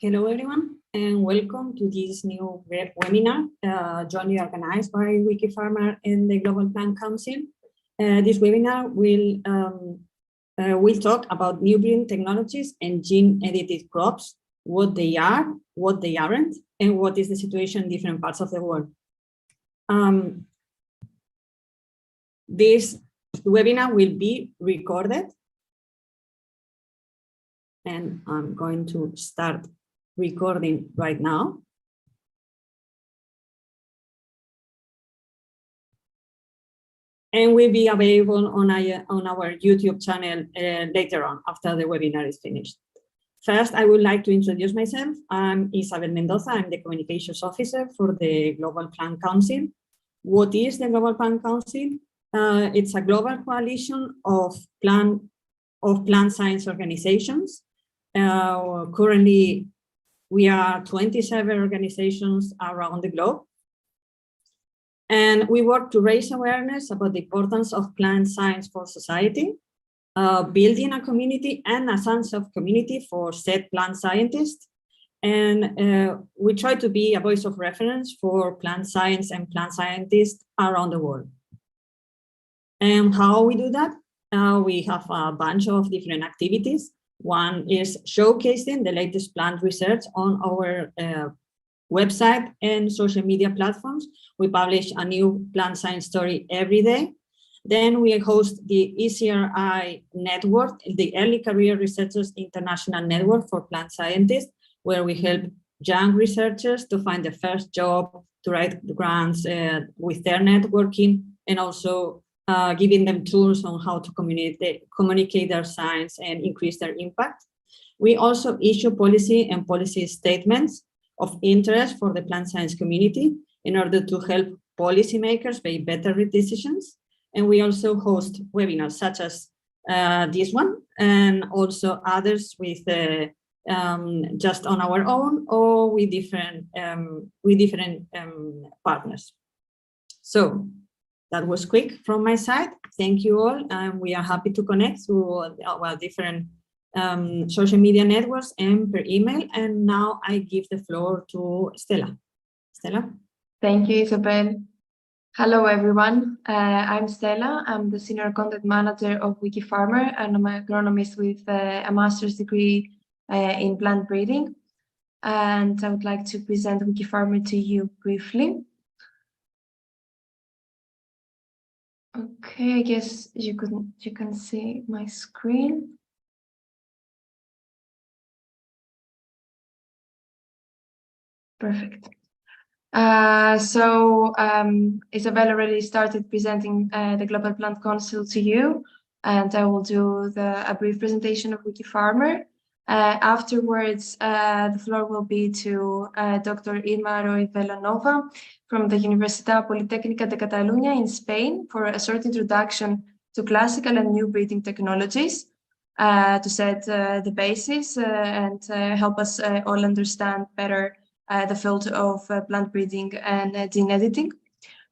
Hello, everyone, and welcome to this new webinar jointly organized by Wikifarmer and the Global Plant Council. This webinar will talk about new breeding technologies and gene-edited crops, what they are, what they aren't, and what is the situation in different parts of the world. This webinar will be recorded, and I'm going to start recording right now. And will be available on our YouTube channel later on after the webinar is finished. First, I would like to introduce myself. I'm Isabel Mendoza. I'm the Communications Officer for the Global Plant Council. What is the Global Plant Council? It's a global coalition of plant science organizations. Currently, we are 27 organizations around the globe. And we work to raise awareness about the importance of plant science for society, building a community and a sense of community for said plant scientists. And we try to be a voice of reference for plant science and plant scientists around the world. And how we do that? We have a bunch of different activities. One is showcasing the latest plant research on our website and social media platforms. We publish a new plant science story every day. Then we host the ECRI network, the Early Career Researchers International Network for Plant Scientists, where we help young researchers to find the first job, to write grants with their networking, and also giving them tools on how to communicate their science and increase their impact. We also issue policy and policy statements of interest for the plant science community in order to help policymakers make better decisions. And we also host webinars such as this one, and also others with just on our own or with different partners. So that was quick from my side. Thank you all. We are happy to connect through our different social media networks and per email. And now I give the floor to Stella. Stella? Thank you, Isabel. Hello, everyone. I'm Stella. I'm the Senior Content Manager of Wikifarmer, and I'm an agronomist with a master's degree in plant breeding. And I would like to present Wikifarmer to you briefly. Okay, I guess you can see my screen. Perfect. Isabel already started presenting the Global Plant Council to you, and I will do a brief presentation of Wikifarmer. Afterwards, the floor will be to Dr. Irma Roig Villanova from the Universitat Politècnica de Catalunya in Spain for a short introduction to classical and new breeding technologies to set the basis and help us all understand better the field of plant breeding and gene editing.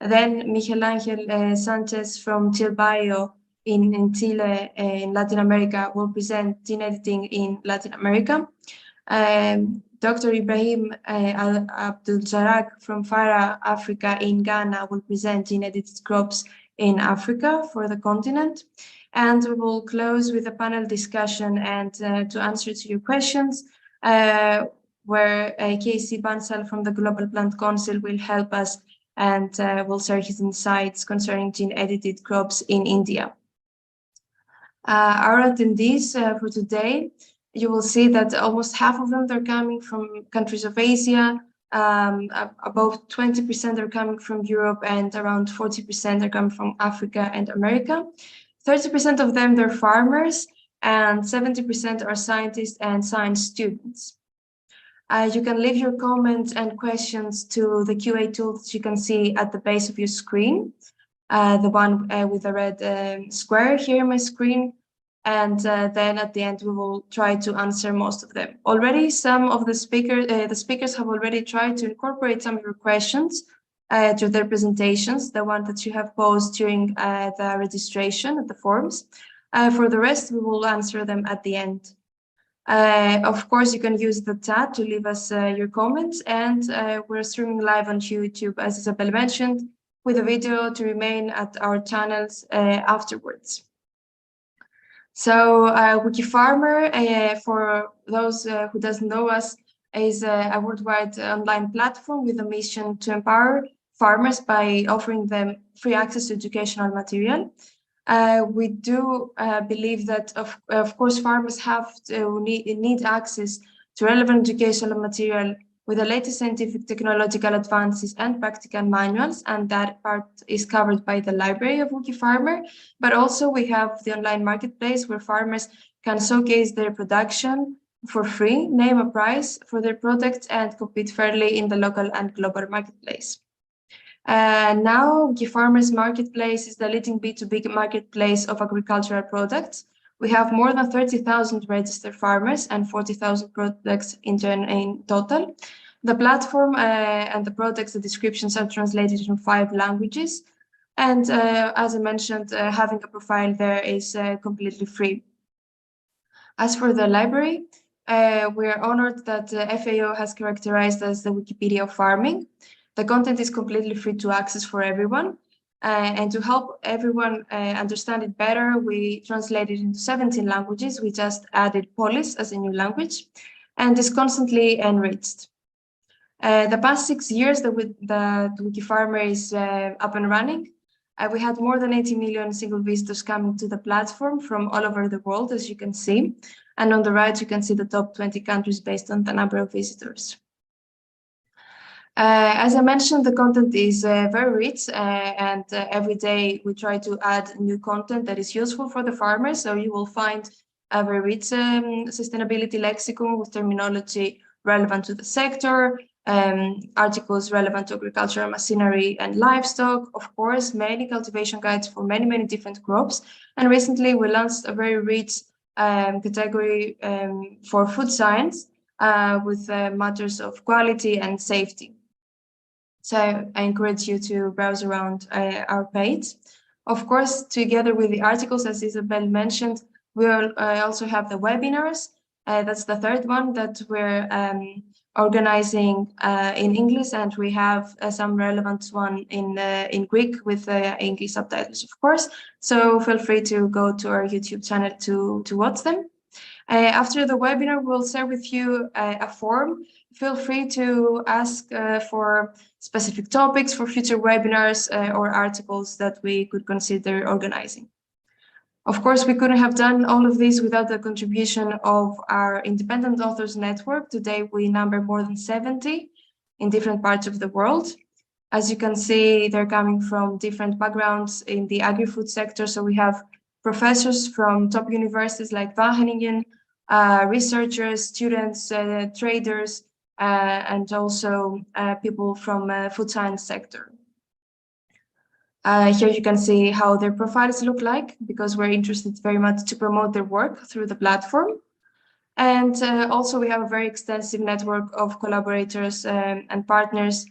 Then Miguel Sanchez from ChileBio in Chile, in Latin America, will present gene editing in Latin America. Dr. Ibrahim Abdulrazak from Fara, Africa in Ghana will present gene-edited crops in Africa for the continent. And we will close with a panel discussion and to answer to your questions, where KC Bansal from the Global Plant Council will help us and will share his insights concerning gene-edited crops in India. Our attendees for today, you will see that almost half of them are coming from countries of Asia, above 20% are coming from Europe, and around 40% are coming from Africa and America. 30% of them are farmers, and 70% are scientists and science students. You can leave your comments and questions to the QA tool that you can see at the base of your screen, the one with the red square here on my screen. And then at the end, we will try to answer most of them. Already, some of the speakers have already tried to incorporate some of your questions to their presentations, the one that you have posed during the registration of the forms. For the rest, we will answer them at the end. Of course, you can use the chat to leave us your comments, and we're streaming live on YouTube, as Isabel mentioned, with a video to remain at our channels afterwards. So Wikifarmer, for those who doesn't know us, is a worldwide online platform with a mission to empower farmers by offering them free access to educational material. We do believe that, of course, farmers have to need access to relevant educational material with the latest scientific technological advances and practical manuals, and that part is covered by the library of Wikifarmer. But also we have the online marketplace where farmers can showcase their production for free, name a price for their products, and compete fairly in the local and global marketplace. Now, Wikifarmer's marketplace is the leading B2B marketplace of agricultural products. We have more than 30,000 registered farmers and 40,000 products in total. The platform and the products, the descriptions are translated in 5 languages. And as I mentioned, having a profile there is completely free. As for the library, we are honored that FAO has characterized as the Wikipedia of farming. The content is completely free to access for everyone. And to help everyone understand it better, we translated into 17 languages. We just added Polish as a new language, and is constantly enriched. The past 6 years that Wikifarmer is up and running, we had more than 80 million single visitors coming to the platform from all over the world, as you can see. And on the right, you can see the top 20 countries based on the number of visitors. As I mentioned, the content is very rich, and every day we try to add new content that is useful for the farmers. So you will find a very rich sustainability lexicon with terminology relevant to the sector, articles relevant to agricultural machinery and livestock, of course, many cultivation guides for many different crops. And recently we launched a very rich category for food science with matters of quality and safety. So I encourage you to browse around our page. Of course, together with the articles, as Isabel mentioned, we will also have the webinars. That's the third one that we're organizing in English, and we have some relevant one in Greek with English subtitles, of course. So feel free to go to our YouTube channel to watch them. After the webinar, we'll share with you a form. Feel free to ask for specific topics for future webinars or articles that we could consider organizing. Of course, we couldn't have done all of this without the contribution of our independent authors network. Today, we number more than 70 in different parts of the world. As you can see, they're coming from different backgrounds in the agri-food sector. So we have professors from top universities like Wageningen, researchers, students, traders, and also people from food science sector. Here you can see how their profiles look like, because we're interested very much to promote their work through the platform. And also we have a very extensive network of collaborators and partners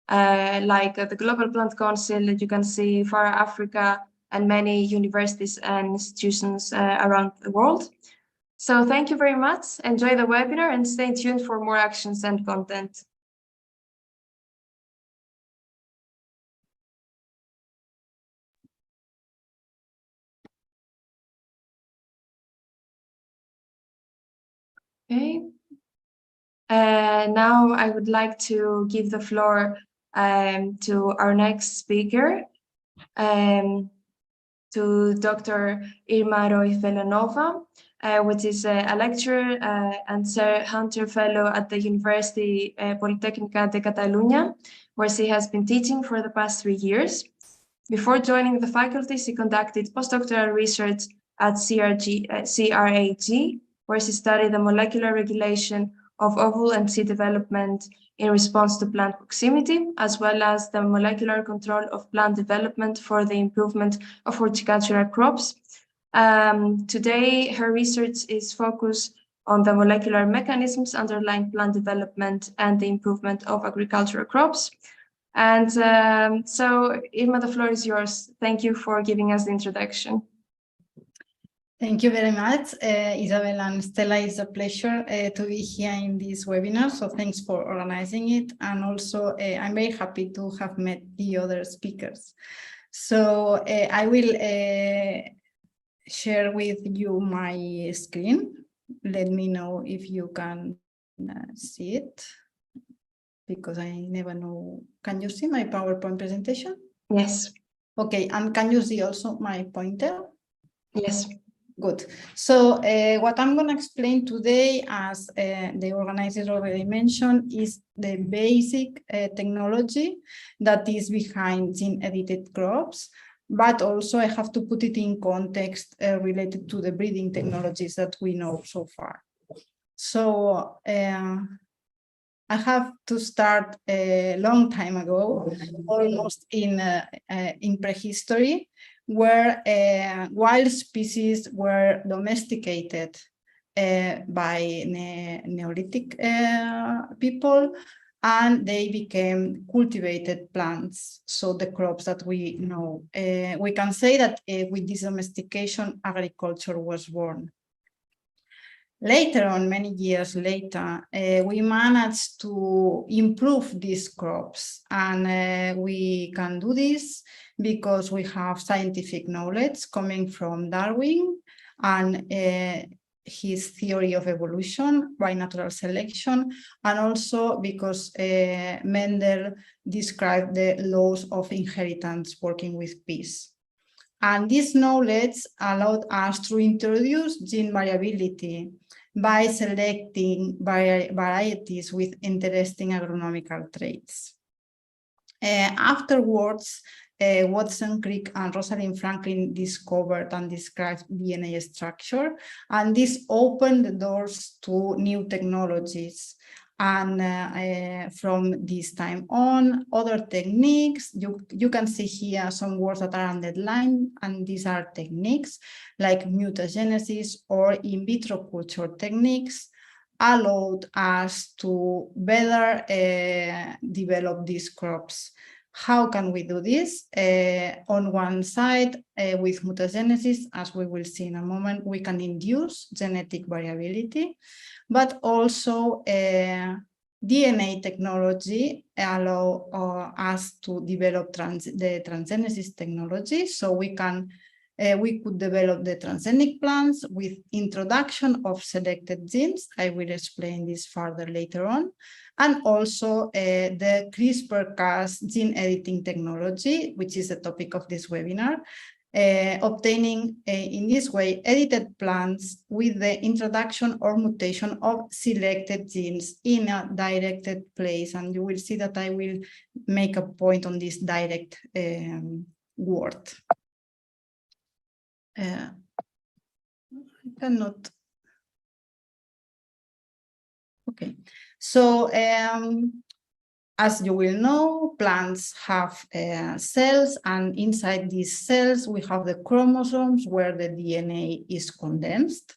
like the Global Plant Council, that you can see, Far Africa, and many universities and institutions around the world. So thank you very much. Enjoy the webinar and stay tuned for more actions and content. Okay. Now I would like to give the floor to our next speaker, to Dr. Irma Roig Villanova, which is a lecturer and Sir Hunter Fellow at the University Politècnica de Catalunya, where she has been teaching for the past 3 years. Before joining the faculty, she conducted postdoctoral research at CRAG, where she studied the molecular regulation of ovule and seed development in response to plant proximity, as well as the molecular control of plant development for the improvement of horticultural crops. Today, her research is focused on the molecular mechanisms underlying plant development and the improvement of agricultural crops. And so, Irma, the floor is yours. Thank you for giving us the introduction. Thank you very much, Isabel and Stella. It's a pleasure to be here in this webinar. So thanks for organizing it. And also, I'm very happy to have met the other speakers. So I will share with you my screen. Let me know if you can see it, because I never know. Can you see my PowerPoint presentation? Yes. Okay, and can you see also my pointer? Yes. Good. So what I'm going to explain today, as the organizers already mentioned, is the basic technology that is behind gene-edited crops, but also I have to put it in context related to the breeding technologies that we know so far. So I have to start a long time ago, almost in prehistory, where wild species were domesticated by Neolithic people, and they became cultivated plants. So the crops that we know, we can say that with this domestication, agriculture was born. Later on, many years later, we managed to improve these crops, and we can do this because we have scientific knowledge coming from Darwin and his theory of evolution by natural selection, and also because Mendel described the laws of inheritance working with peas. And this knowledge allowed us to introduce gene variability by selecting varieties with interesting agronomical traits. Afterwards, Watson Crick and Rosalind Franklin discovered and described DNA structure, and this opened the doors to new technologies. And from this time on, other techniques, you can see here some words that are underlined, and these are techniques like mutagenesis or in vitro culture techniques, allowed us to better develop these crops. How can we do this? On one side, with mutagenesis, as we will see in a moment, we can induce genetic variability, but also DNA technology allow us to develop the transgenesis technology. So we could develop the transgenic plants with introduction of selected genes. I will explain this further later on. And also the CRISPR-Cas gene editing technology, which is the topic of this webinar, obtaining in this way edited plants with the introduction or mutation of selected genes in a directed place. And you will see that I will make a point on this direct word. I cannot. Okay, so as you will know, plants have cells, and inside these cells we have the chromosomes where the DNA is condensed.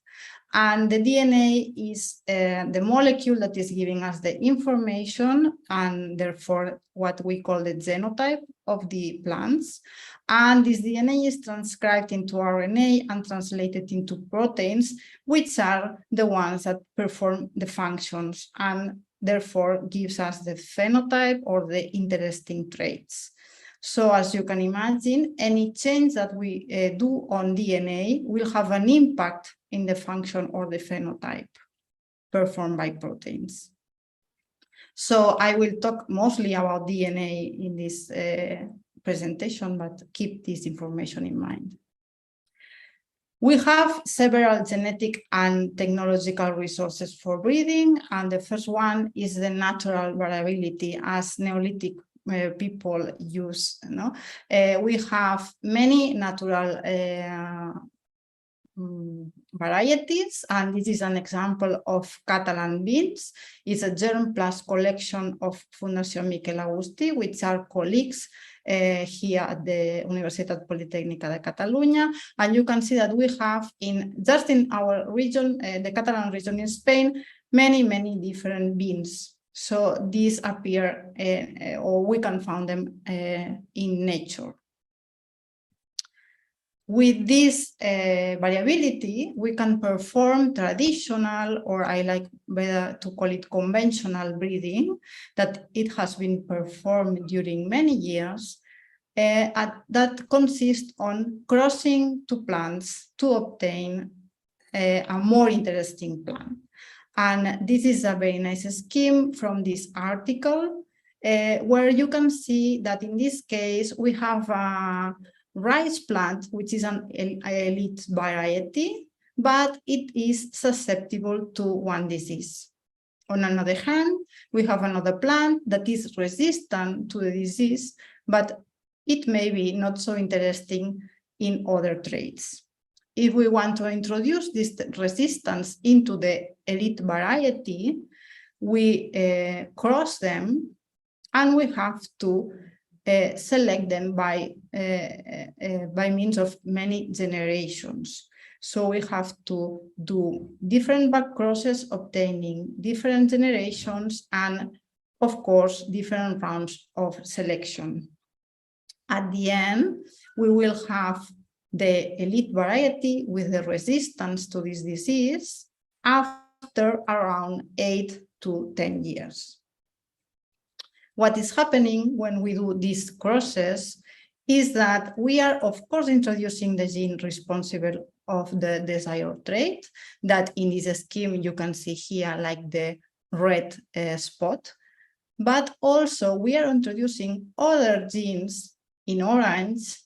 And the DNA is the molecule that is giving us the information, and therefore what we call the genotype of the plants. And this DNA is transcribed into RNA and translated into proteins, which are the ones that perform the functions and therefore gives us the phenotype or the interesting traits. So as you can imagine, any change that we do on DNA will have an impact in the function or the phenotype performed by proteins. So I will talk mostly about DNA in this presentation, but keep this information in mind. We have several genetic and technological resources for breeding, and the first one is the natural variability, as Neolithic people use. We have many natural varieties, and this is an example of Catalan beans. It's a germ plus collection of Fundació Miquel Agustí, which are colleagues here at the Universitat Politècnica de Catalunya. And you can see that we have just in our region, the Catalan region in Spain, many different beans. So these appear, or we can find them in nature. with this variability, we can perform traditional, or I like better to call it conventional breeding, that it has been performed during many years, that consists on crossing two plants to obtain a more interesting plant. And this is a very nice scheme from this article, where you can see that in this case, we have a rice plant, which is an elite variety, but it is susceptible to one disease. On another hand, we have another plant that is resistant to the disease, but it may be not so interesting in other traits. If we want to introduce this resistance into the elite variety, we cross them, and we have to select them by means of many generations. So we have to do different back crosses, obtaining different generations, and of course, different rounds of selection. At the end, we will have the elite variety with the resistance to this disease after around 8 to 10 years. What is happening when we do these crosses is that we are, of course, introducing the gene responsible of the desired trait, that in this scheme you can see here like the red spot, but also we are introducing other genes in orange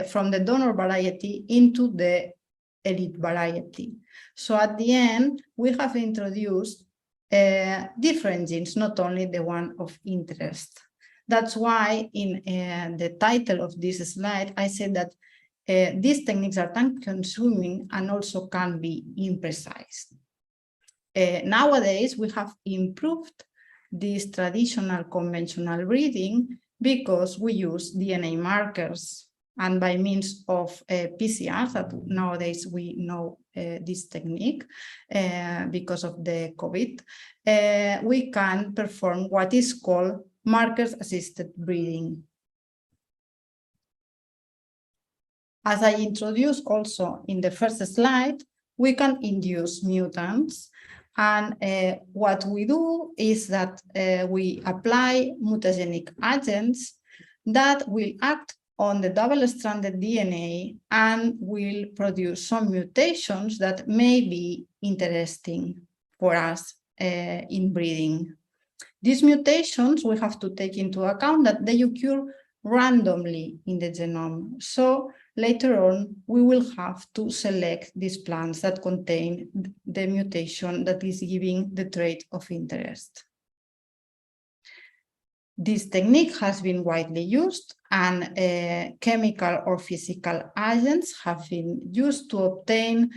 from the donor variety into the elite variety. So at the end, we have introduced different genes, not only the one of interest. That's why in the title of this slide, I said that these techniques are time-consuming and also can be imprecise. Nowadays, we have improved this traditional conventional breeding because we use DNA markers, and by means of PCR, that nowadays we know this technique because of the COVID, we can perform what is called markers-assisted breeding. As I introduced also in the first slide, we can induce mutants. And what we do is that we apply mutagenic agents that will act on the double-stranded DNA and will produce some mutations that may be interesting for us in breeding. These mutations, we have to take into account that they occur randomly in the genome. So later on, we will have to select these plants that contain the mutation that is giving the trait of interest. This technique has been widely used, and chemical or physical agents have been used to obtain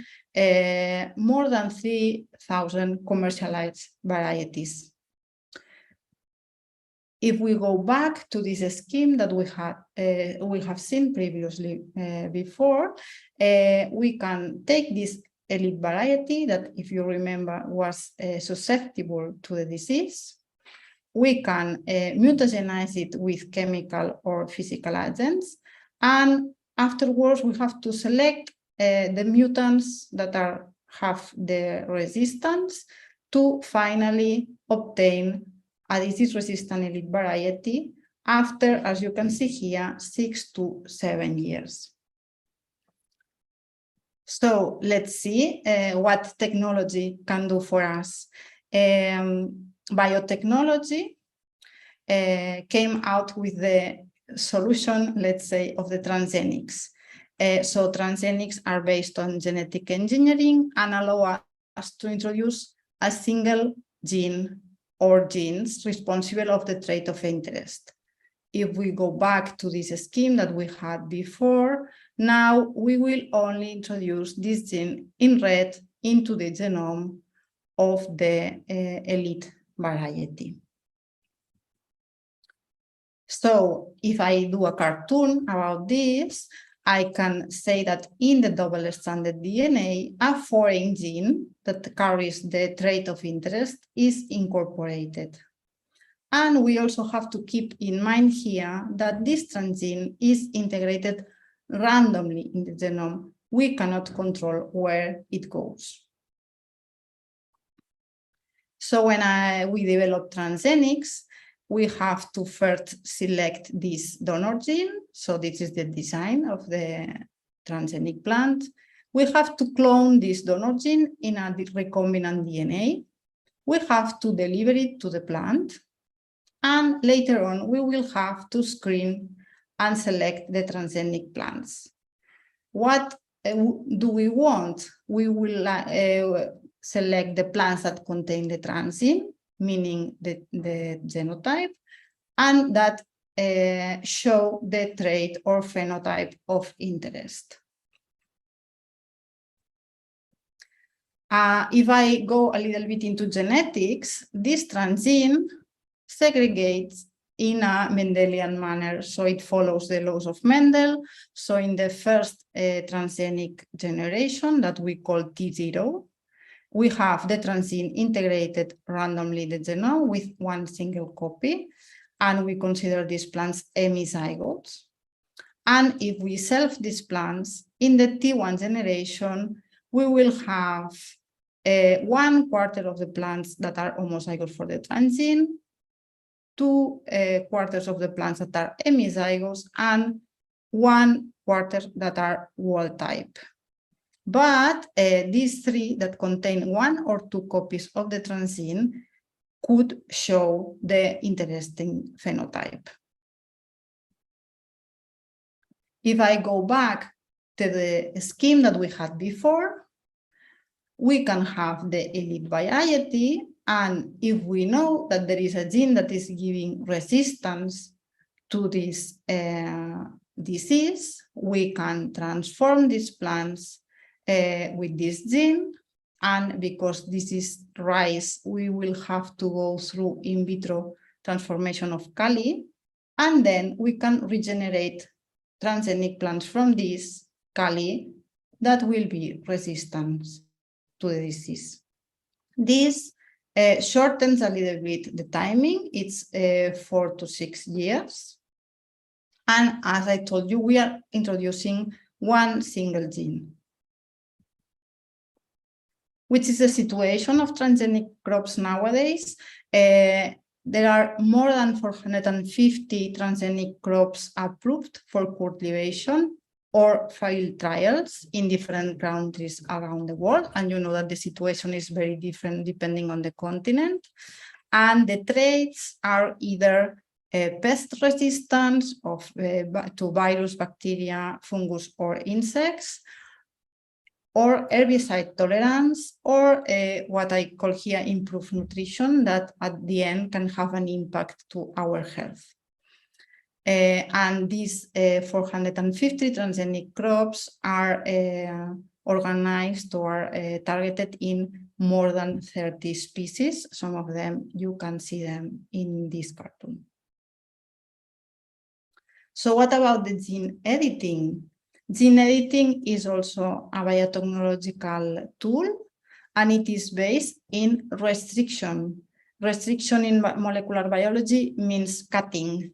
more than 3,000 commercialized varieties. If we go back to this scheme that we have seen previously before, we can take this elite variety that, if you remember, was susceptible to the disease. We can mutagenize it with chemical or physical agents, and afterwards we have to select the mutants that have the resistance to finally obtain a disease-resistant elite variety after, as you can see here, 6 to 7 years. So let's see what technology can do for us. Biotechnology came out with the solution, let's say, of the transgenics. So transgenics are based on genetic engineering and allow us to introduce a single gene or genes responsible of the trait of interest. If we go back to this scheme that we had before, now we will only introduce this gene in red into the genome of the elite variety. So if I do a cartoon about this, I can say that in the double-stranded DNA, a foreign gene that carries the trait of interest is incorporated. And we also have to keep in mind here that this transgene is integrated randomly in the genome, we cannot control where it goes. So when we develop transgenics, we have to first select this donor gene. So this is the design of the transgenic plant. We have to clone this donor gene in a recombinant DNA. We have to deliver it to the plant. And later on, we will have to screen and select the transgenic plants. What do we want? We will select the plants that contain the transgene, meaning the genotype, and that show the trait or phenotype of interest. If I go a little bit into genetics, this transgene segregates in a Mendelian manner, so it follows the laws of Mendel. So in the first transgenic generation that we call T0, we have the transgene integrated randomly in the genome with one single copy, and we consider these plants hemizygotes. And if we select these plants in the T1 generation, we will have 1/4 of the plants that are homozygous for the transgene, 2/4 of the plants that are hemizygous, and 1/4 that are wild type. But these three that contain 1 or 2 copies of the transgene could show the interesting phenotype. If I go back to the scheme that we had before, we can have the elite variety, and if we know that there is a gene that is giving resistance to this disease, we can transform these plants with this gene, and because this is rice, we will have to go through in vitro transformation of Kali, and then we can regenerate transgenic plants from this Kali that will be resistant to the disease. This shortens a little bit the timing. It's 4 to 6 years. And as I told you, we are introducing one single gene, which is the situation of transgenic crops nowadays. There are more than 450 transgenic crops approved for cultivation or field trials in different countries around the world. And you know that the situation is very different depending on the continent. And the traits are either pest resistance to virus, bacteria, fungus, or insects, or herbicide tolerance, or what I call here improved nutrition, that at the end can have an impact to our health. And these 450 transgenic crops are organized or targeted in more than 30 species. Some of them, you can see them in this cartoon. So what about the gene editing? Gene editing is also a biotechnological tool, and it is based in restriction. Restriction in molecular biology means cutting.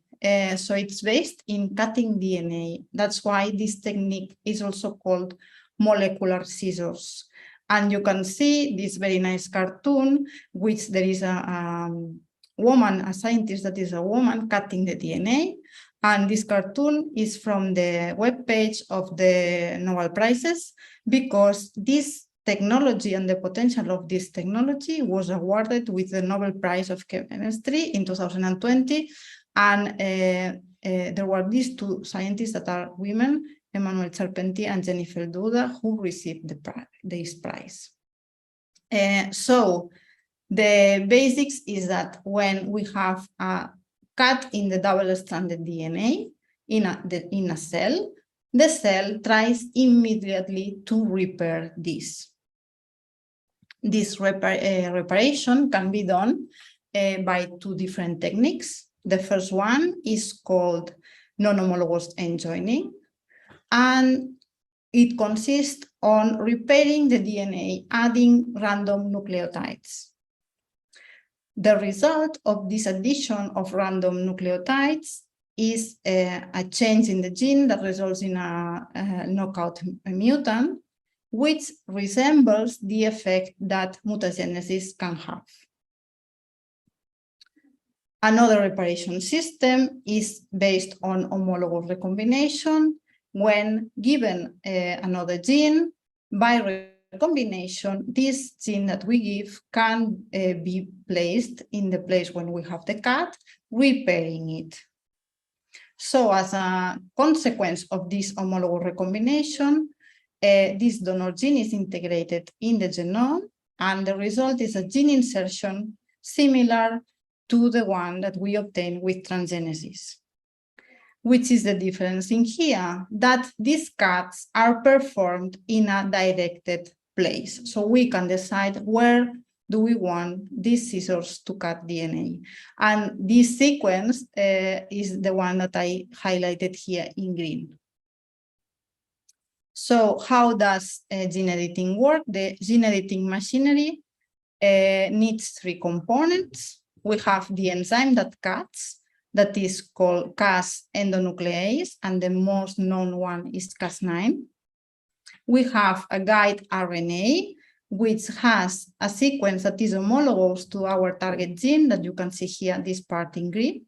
So it's based in cutting DNA. That's why this technique is also called molecular scissors. And you can see this very nice cartoon, which there is a woman, a scientist that is a woman cutting the DNA. And this cartoon is from the webpage of the Nobel Prizes, because this technology and the potential of this technology was awarded with the Nobel Prize of Chemistry in 2020. And there were these two scientists that are women, Emmanuelle Charpentier and Jennifer Doudna, who received this prize. So the basics is that when we have a cut in the double-stranded DNA in a cell, the cell tries immediately to repair this. This reparation can be done by two different techniques. The first one is called non-homologous end joining, and it consists on repairing the DNA, adding random nucleotides. The result of this addition of random nucleotides is a change in the gene that results in a knockout mutant, which resembles the effect that mutagenesis can have. Another reparation system is based on homologous recombination. When given another gene, by recombination, this gene that we give can be placed in the place when we have the cat, repairing it. So as a consequence of this homologous recombination, this donor gene is integrated in the genome, and the result is a gene insertion similar to the one that we obtain with transgenesis. Which is the difference in here, that these cuts are performed in a directed place. So we can decide where do we want these scissors to cut DNA. And this sequence is the one that I highlighted here in green. So how does gene editing work? The gene editing machinery needs three components. We have the enzyme that cuts, that is called Cas endonuclease, and the most known one is Cas9. We have a guide RNA, which has a sequence that is homologous to our target gene that you can see here, this part in green.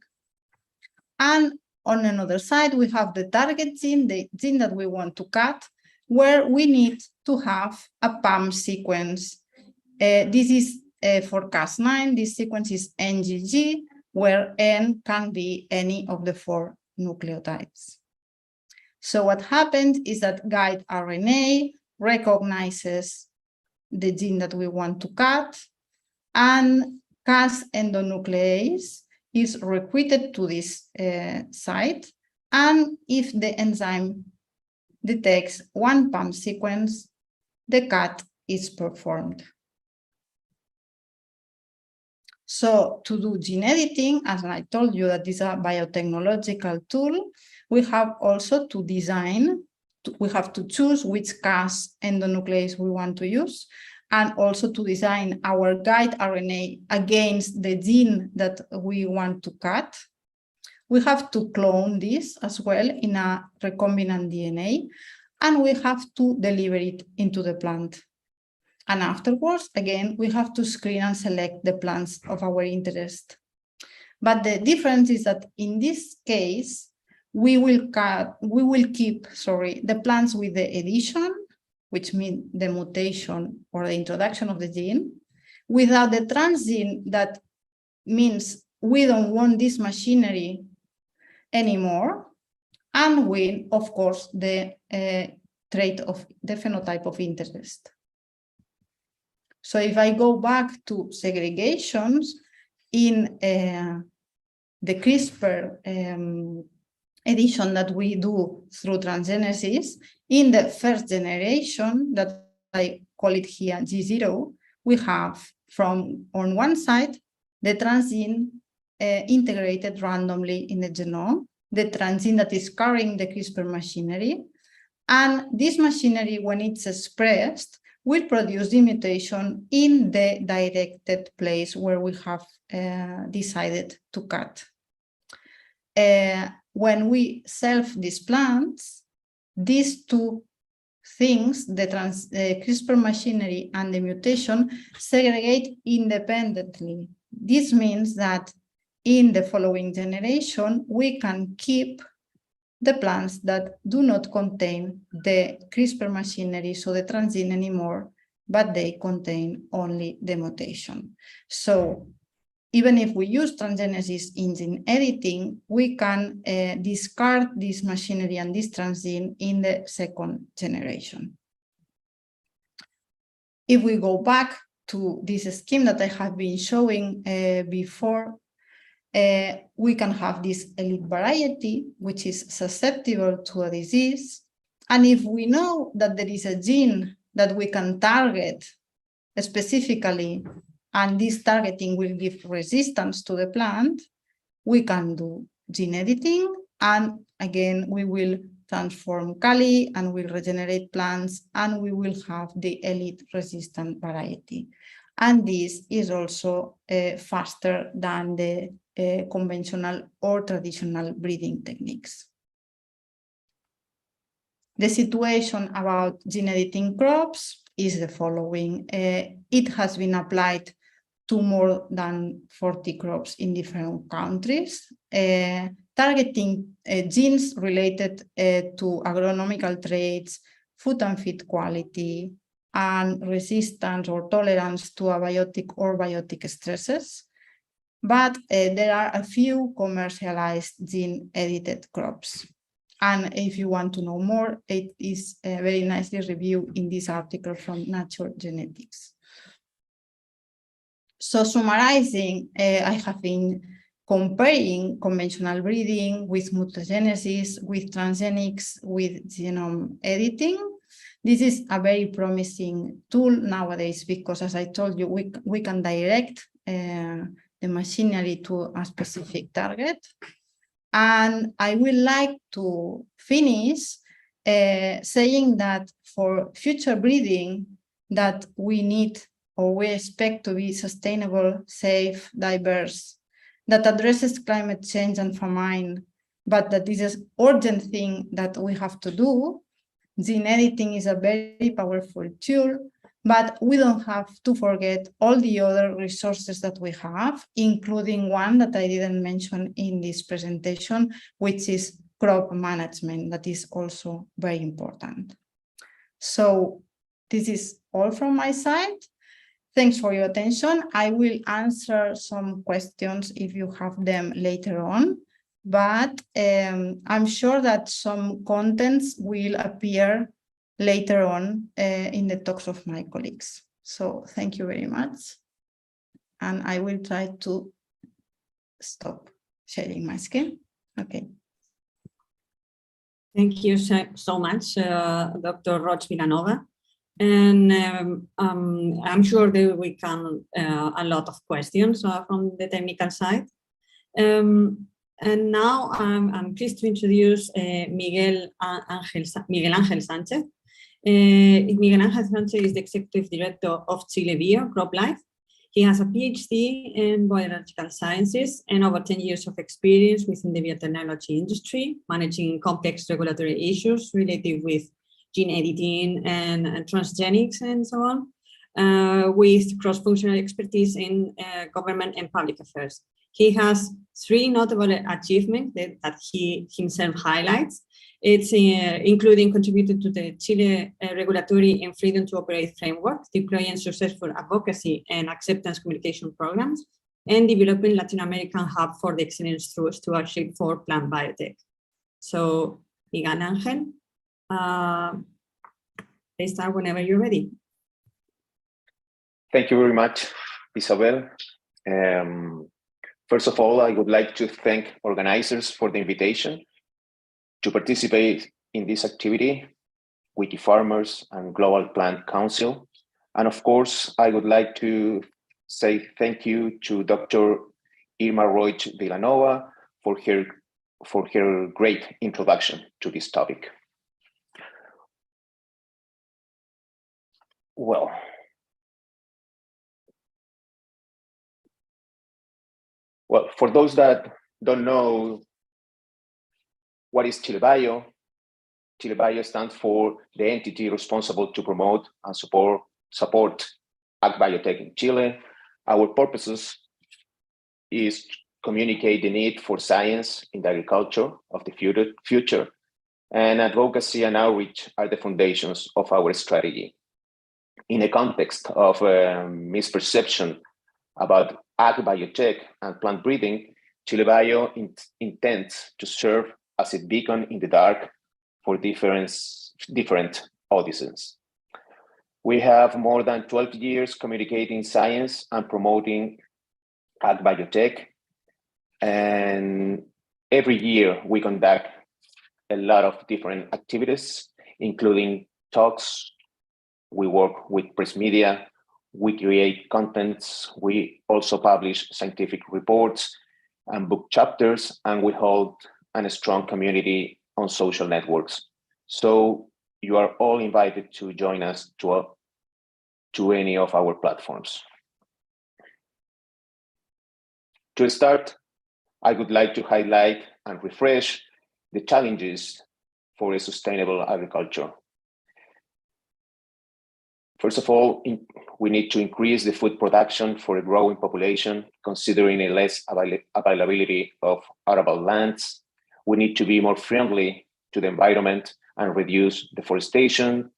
And on another side, we have the target gene, the gene that we want to cut, where we need to have a PAM sequence. This is for Cas9, this sequence is NGG, where N can be any of the 4 nucleotides. So what happens is that guide RNA recognizes the gene that we want to cut, and Cas endonuclease is recruited to this site, and if the enzyme detects one PAM sequence, the cut is performed. So to do gene editing, as I told you that this is a biotechnological tool, we have also to design, we have to choose which Cas endonuclease we want to use, and also to design our guide RNA against the gene that we want to cut. We have to clone this as well in a recombinant DNA, and we have to deliver it into the plant. And afterwards, again, we have to screen and select the plants of our interest. But the difference is that in this case, we will keep the plants with the edition, which means the mutation or the introduction of the gene, without the transgene. That means we don't want this machinery anymore, and with, of course, the trait of the phenotype of interest. So if I go back to segregations in the CRISPR edition that we do through transgenesis, in the first generation, that I call it here G0, we have from on one side the transgene integrated randomly in the genome, the transgene that is carrying the CRISPR machinery, and this machinery, when it's expressed, will produce the mutation in the directed place where we have decided to cut. When we self these plants, these two things, the CRISPR machinery and the mutation, segregate independently. This means that in the following generation, we can keep the plants that do not contain the CRISPR machinery, so the transgene anymore, but they contain only the mutation. So even if we use transgenesis in gene editing, we can discard this machinery and this transgene in the second generation. If we go back to this scheme that I have been showing before, we can have this elite variety, which is susceptible to a disease. And if we know that there is a gene that we can target specifically, and this targeting will give resistance to the plant, we can do gene editing. And again, we will transform Cali and we'll regenerate plants, and we will have the elite resistant variety. And this is also faster than the conventional or traditional breeding techniques. The situation about gene editing crops is the following. It has been applied to more than 40 crops in different countries, targeting genes related to agronomical traits, food and feed quality, and resistance or tolerance to abiotic or biotic stresses. But there are a few commercialized gene-edited crops. And if you want to know more, it is very nicely reviewed in this article from Nature Genetics. So summarizing, I have been comparing conventional breeding with mutagenesis, with transgenics, with genome editing. This is a very promising tool nowadays because, as I told you, we can direct the machinery to a specific target. And I would like to finish saying that for future breeding that we need or we expect to be sustainable, safe, diverse, that addresses climate change and famine, but that this is an urgent thing that we have to do. Gene editing is a very powerful tool, but we don't have to forget all the other resources that we have, including one that I didn't mention in this presentation, which is crop management, that is also very important. So this is all from my side. Thanks for your attention. I will answer some questions if you have them later on, but I'm sure that some contents will appear later on in the talks of my colleagues. So thank you very much. And I will try to stop sharing my screen. Okay. Thank you so much, Dr. Roig Villanova. And I'm sure there will come a lot of questions from the technical side. And now I'm pleased to introduce Miguel Ángel Sanchez. Miguel Ángel Sanchez is the Executive Director of ChileBio, Crop Life. He has a PhD in biological sciences and over 10 years of experience within the biotechnology industry, managing complex regulatory issues related with gene editing and transgenics and so on, with cross-functional expertise in government and public affairs. He has 3 notable achievements that he himself highlights. It's including contributed to the Chile regulatory and freedom to operate framework, deploying successful advocacy and acceptance communication programs, and developing Latin American hub for the excellence through stewardship for plant biotech. So, Miguel Ángel, please start whenever you're ready. Thank you very much, Isabel. First of all, I would like to thank organizers for the invitation to participate in this activity, Wikifarmers and Global Plant Council. And of course, I would like to say thank you to Dr. Irma Roig Villanova for her great introduction to this topic. Well, for those that don't know what is ChileBio, ChileBio stands for the entity responsible to promote and support ag biotech in Chile. Our purposes is communicate the need for science in the agriculture of the future, and advocacy and outreach are the foundations of our strategy. In a context of misperception about ag biotech and plant breeding, ChileBio intends to serve as a beacon in the dark for different audiences. We have more than 12 years communicating science and promoting ag biotech, and every year we conduct a lot of different activities, including talks. We work with press media, we create contents, we also publish scientific reports and book chapters, and we hold a strong community on social networks. So you are all invited to join us to any of our platforms. To start, I would like to highlight and refresh the challenges for a sustainable agriculture. First of all, we need to increase the food production for a growing population, considering a less availability of arable lands. We need to be more friendly to the environment and reduce deforestation.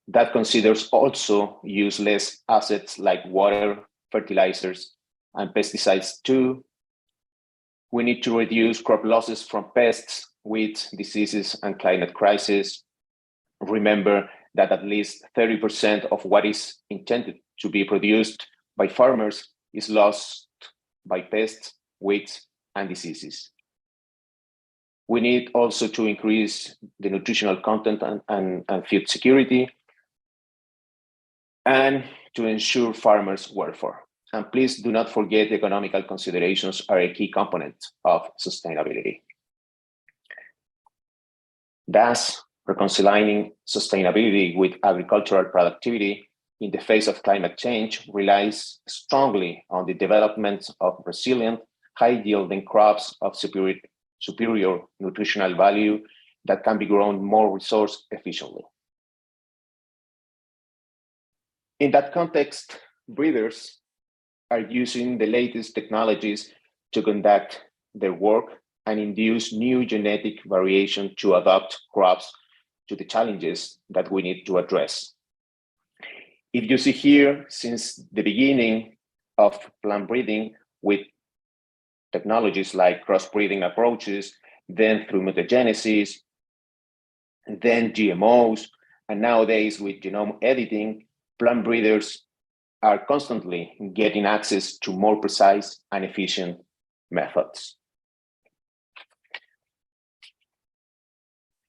That considers also use less assets like water, fertilizers, and pesticides too. We need to reduce crop losses from pests, weeds, diseases, and climate crisis. Remember that at least 30% of what is intended to be produced by farmers is lost by pests, weeds, and diseases. We need also to increase the nutritional content and food security, and to ensure farmers' welfare. And please do not forget economical considerations are a key component of sustainability. Thus, reconciling sustainability with agricultural productivity in the face of climate change relies strongly on the development of resilient, high-yielding crops of superior nutritional value that can be grown more resource efficiently. In that context, breeders are using the latest technologies to conduct their work and induce new genetic variation to adapt crops to the challenges that we need to address. If you see here, since the beginning of plant breeding with technologies like crossbreeding approaches, then through mutagenesis, then GMOs, and nowadays with genome editing, plant breeders are constantly getting access to more precise and efficient methods.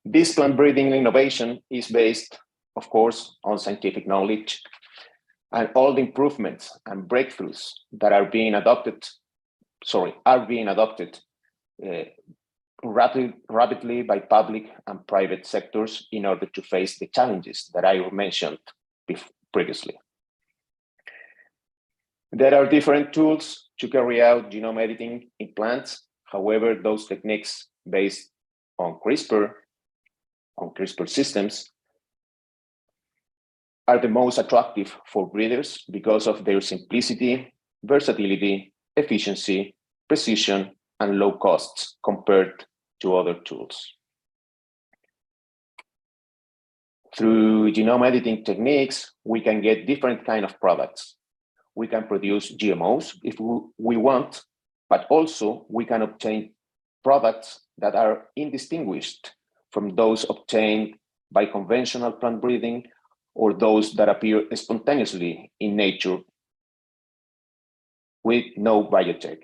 This plant breeding innovation is based, of course, on scientific knowledge, and all the improvements and breakthroughs that are being adopted rapidly by public and private sectors in order to face the challenges that I mentioned previously. There are different tools to carry out genome editing in plants. However, those techniques based on CRISPR systems are the most attractive for breeders because of their simplicity, versatility, efficiency, precision, and low costs compared to other tools. Through genome editing techniques, we can get different kinds of products. We can produce GMOs if we want, but also we can obtain products that are indistinguished from those obtained by conventional plant breeding or those that appear spontaneously in nature with no biotech.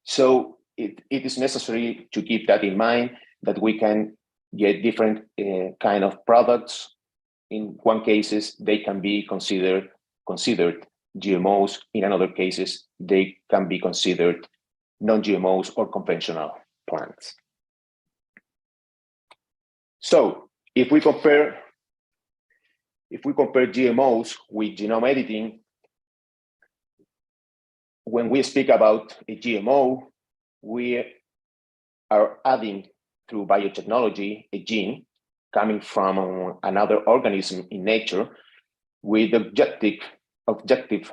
So it is necessary to keep that in mind, that we can get different kind of products. In one cases, they can be considered GMOs. In another cases, they can be considered non-GMOs or conventional plants. So if we compare GMOs with genome editing, when we speak about a GMO, we are adding through biotechnology a gene coming from another organism in nature with the objective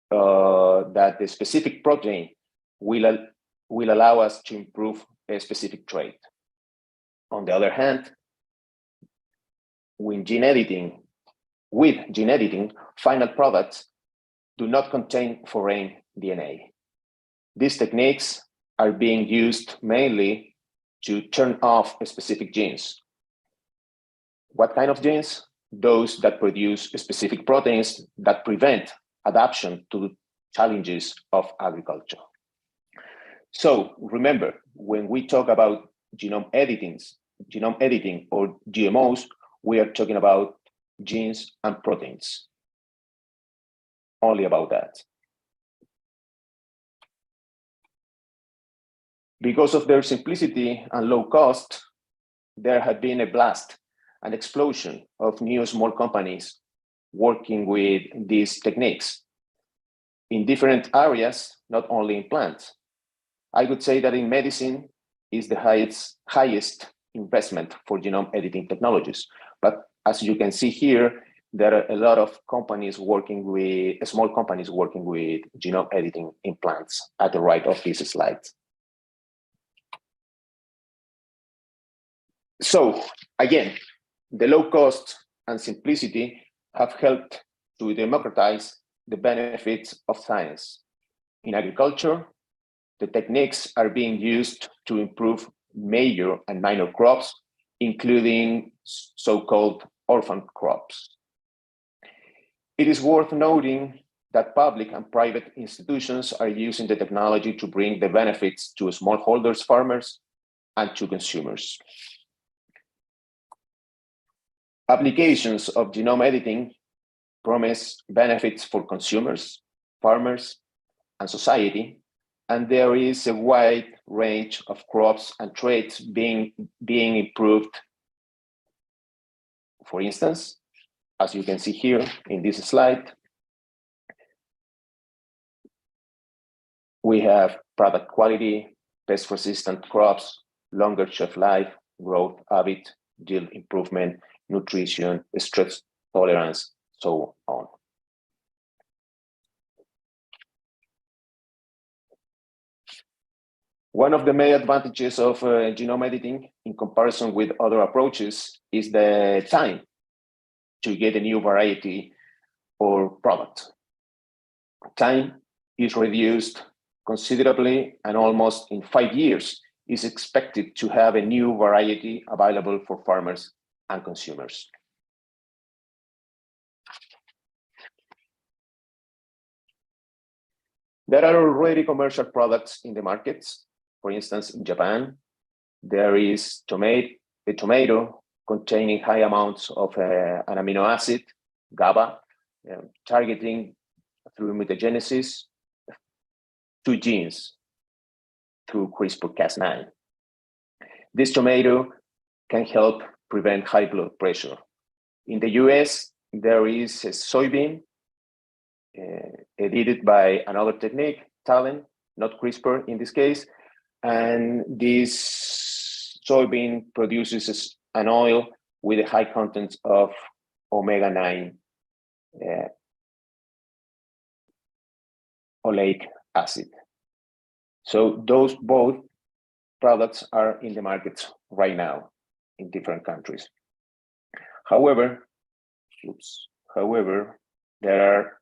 that the specific protein will allow us to improve a specific trait. On the other hand, with gene editing, final products do not contain foreign DNA. These techniques are being used mainly to turn off specific genes. What kind of genes? Those that produce specific proteins that prevent adaptation to the challenges of agriculture. So remember, when we talk about genome editing or GMOs, we are talking about genes and proteins. Only about that. Because of their simplicity and low cost, there had been an explosion of new small companies working with these techniques. in different areas, not only in plants. I would say that in medicine is the highest investment for genome editing technologies. But as you can see here, there are a lot of companies working with, small companies working with genome editing in plants at the right of this slide. So again, the low cost and simplicity have helped to democratize the benefits of science. In agriculture, the techniques are being used to improve major and minor crops, including so-called orphan crops. It is worth noting that public and private institutions are using the technology to bring the benefits to smallholders, farmers, and to consumers. Applications of genome editing promise benefits for consumers, farmers, and society, and there is a wide range of crops and traits being improved. For instance, as you can see here in this slide, we have product quality, pest-resistant crops, longer shelf life, growth habit, yield improvement, nutrition, stress tolerance, so on. One of the main advantages of genome editing in comparison with other approaches is the time to get a new variety or product. Time is reduced considerably, and almost in 5 years is expected to have a new variety available for farmers and consumers. There are already commercial products in the markets. For instance, in Japan, there is a tomato containing high amounts of an amino acid, GABA, targeting through mutagenesis 2 genes through CRISPR-Cas9. This tomato can help prevent high blood pressure. In the US, there is a soybean edited by another technique, TALEN, not CRISPR in this case, and this soybean produces an oil with a high content of omega-9 oleic acid. So those both products are in the market right now in different countries. However, there are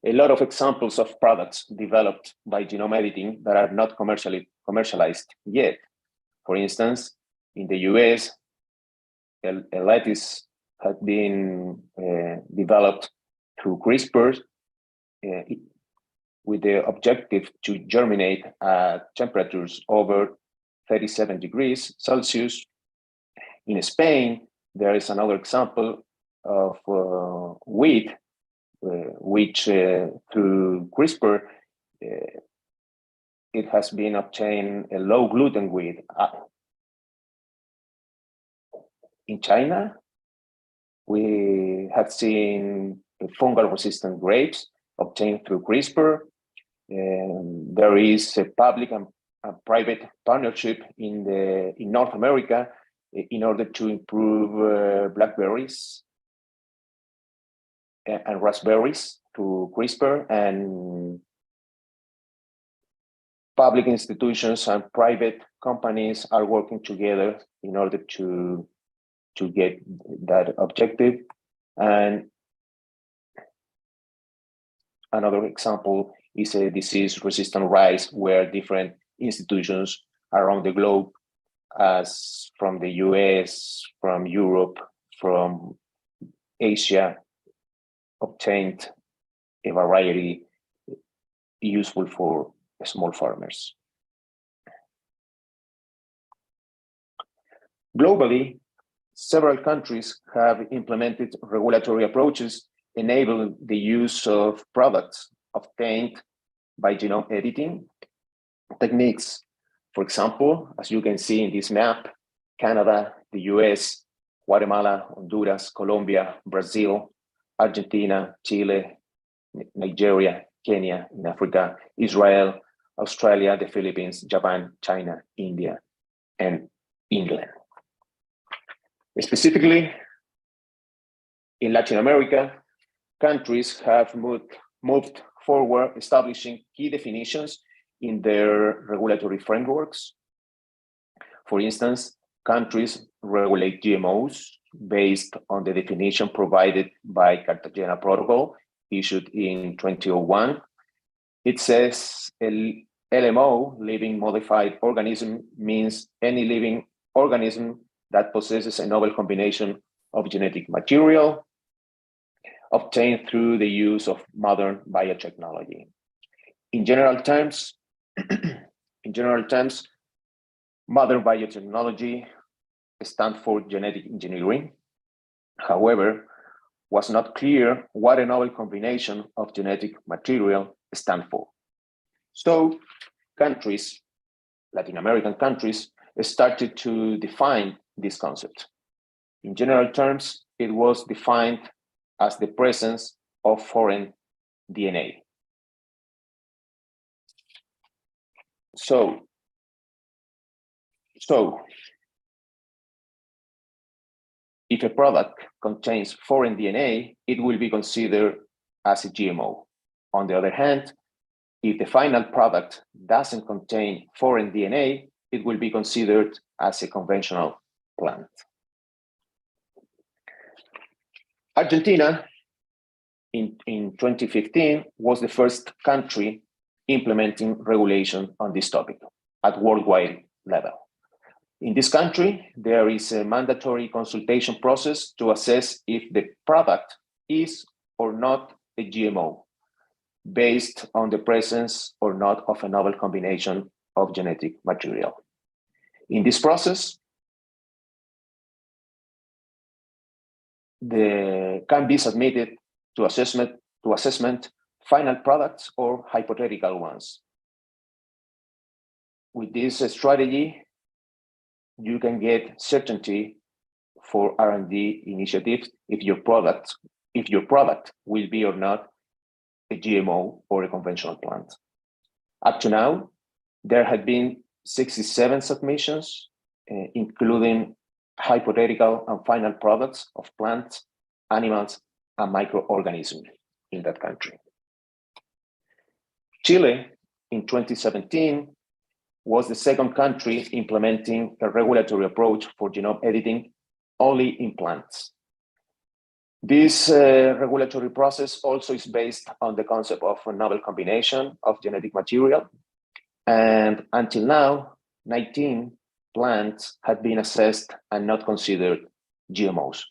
a lot of examples of products developed by genome editing that are not commercialized yet. For instance, in the US, a lettuce has been developed through CRISPR with the objective to germinate at temperatures over 37 degrees Celsius. In Spain, there is another example of wheat, which through CRISPR, it has been obtained a low gluten wheat. In China, we have seen fungal resistant grapes obtained through CRISPR. There is a public and private partnership in North America in order to improve blackberries and raspberries through CRISPR, and public institutions and private companies are working together in order to get that objective. And another example is a disease-resistant rice, where different institutions around the globe, as from the US, from Europe, from Asia, obtained a variety useful for small farmers. Globally, several countries have implemented regulatory approaches enabling the use of products obtained by genome editing techniques. For example, as you can see in this map, Canada, the US, Guatemala, Honduras, Colombia, Brazil, Argentina, Chile, Nigeria, Kenya in Africa, Israel, Australia, the Philippines, Japan, China, India, and England. Specifically, in Latin America, countries have moved forward establishing key definitions in their regulatory frameworks. For instance, countries regulate GMOs based on the definition provided by Cartagena Protocol, issued in 2001. It says LMO, living modified organism, means any living organism that possesses a novel combination of genetic material obtained through the use of modern biotechnology. In general terms, modern biotechnology stands for genetic engineering. However, was not clear what a novel combination of genetic material stands for. So countries, Latin American countries, started to define this concept. In general terms, it was defined as the presence of foreign DNA. So if a product contains foreign DNA, it will be considered as a GMO. On the other hand, if the final product doesn't contain foreign DNA, it will be considered as a conventional plant. Argentina, in 2015, was the first country implementing regulation on this topic at worldwide level. In this country, there is a mandatory consultation process to assess if the product is or not a GMO, based on the presence or not of a novel combination of genetic material. In this process, can be submitted to assessment final products or hypothetical ones. With this strategy, you can get certainty for R&D initiatives if your product will be or not a GMO or a conventional plant. Up to now, there have been 67 submissions, including hypothetical and final products of plants, animals, and microorganisms in that country. Chile, in 2017, was the second country implementing a regulatory approach for genome editing only in plants. This regulatory process also is based on the concept of a novel combination of genetic material. And until now, 19 plants have been assessed and not considered GMOs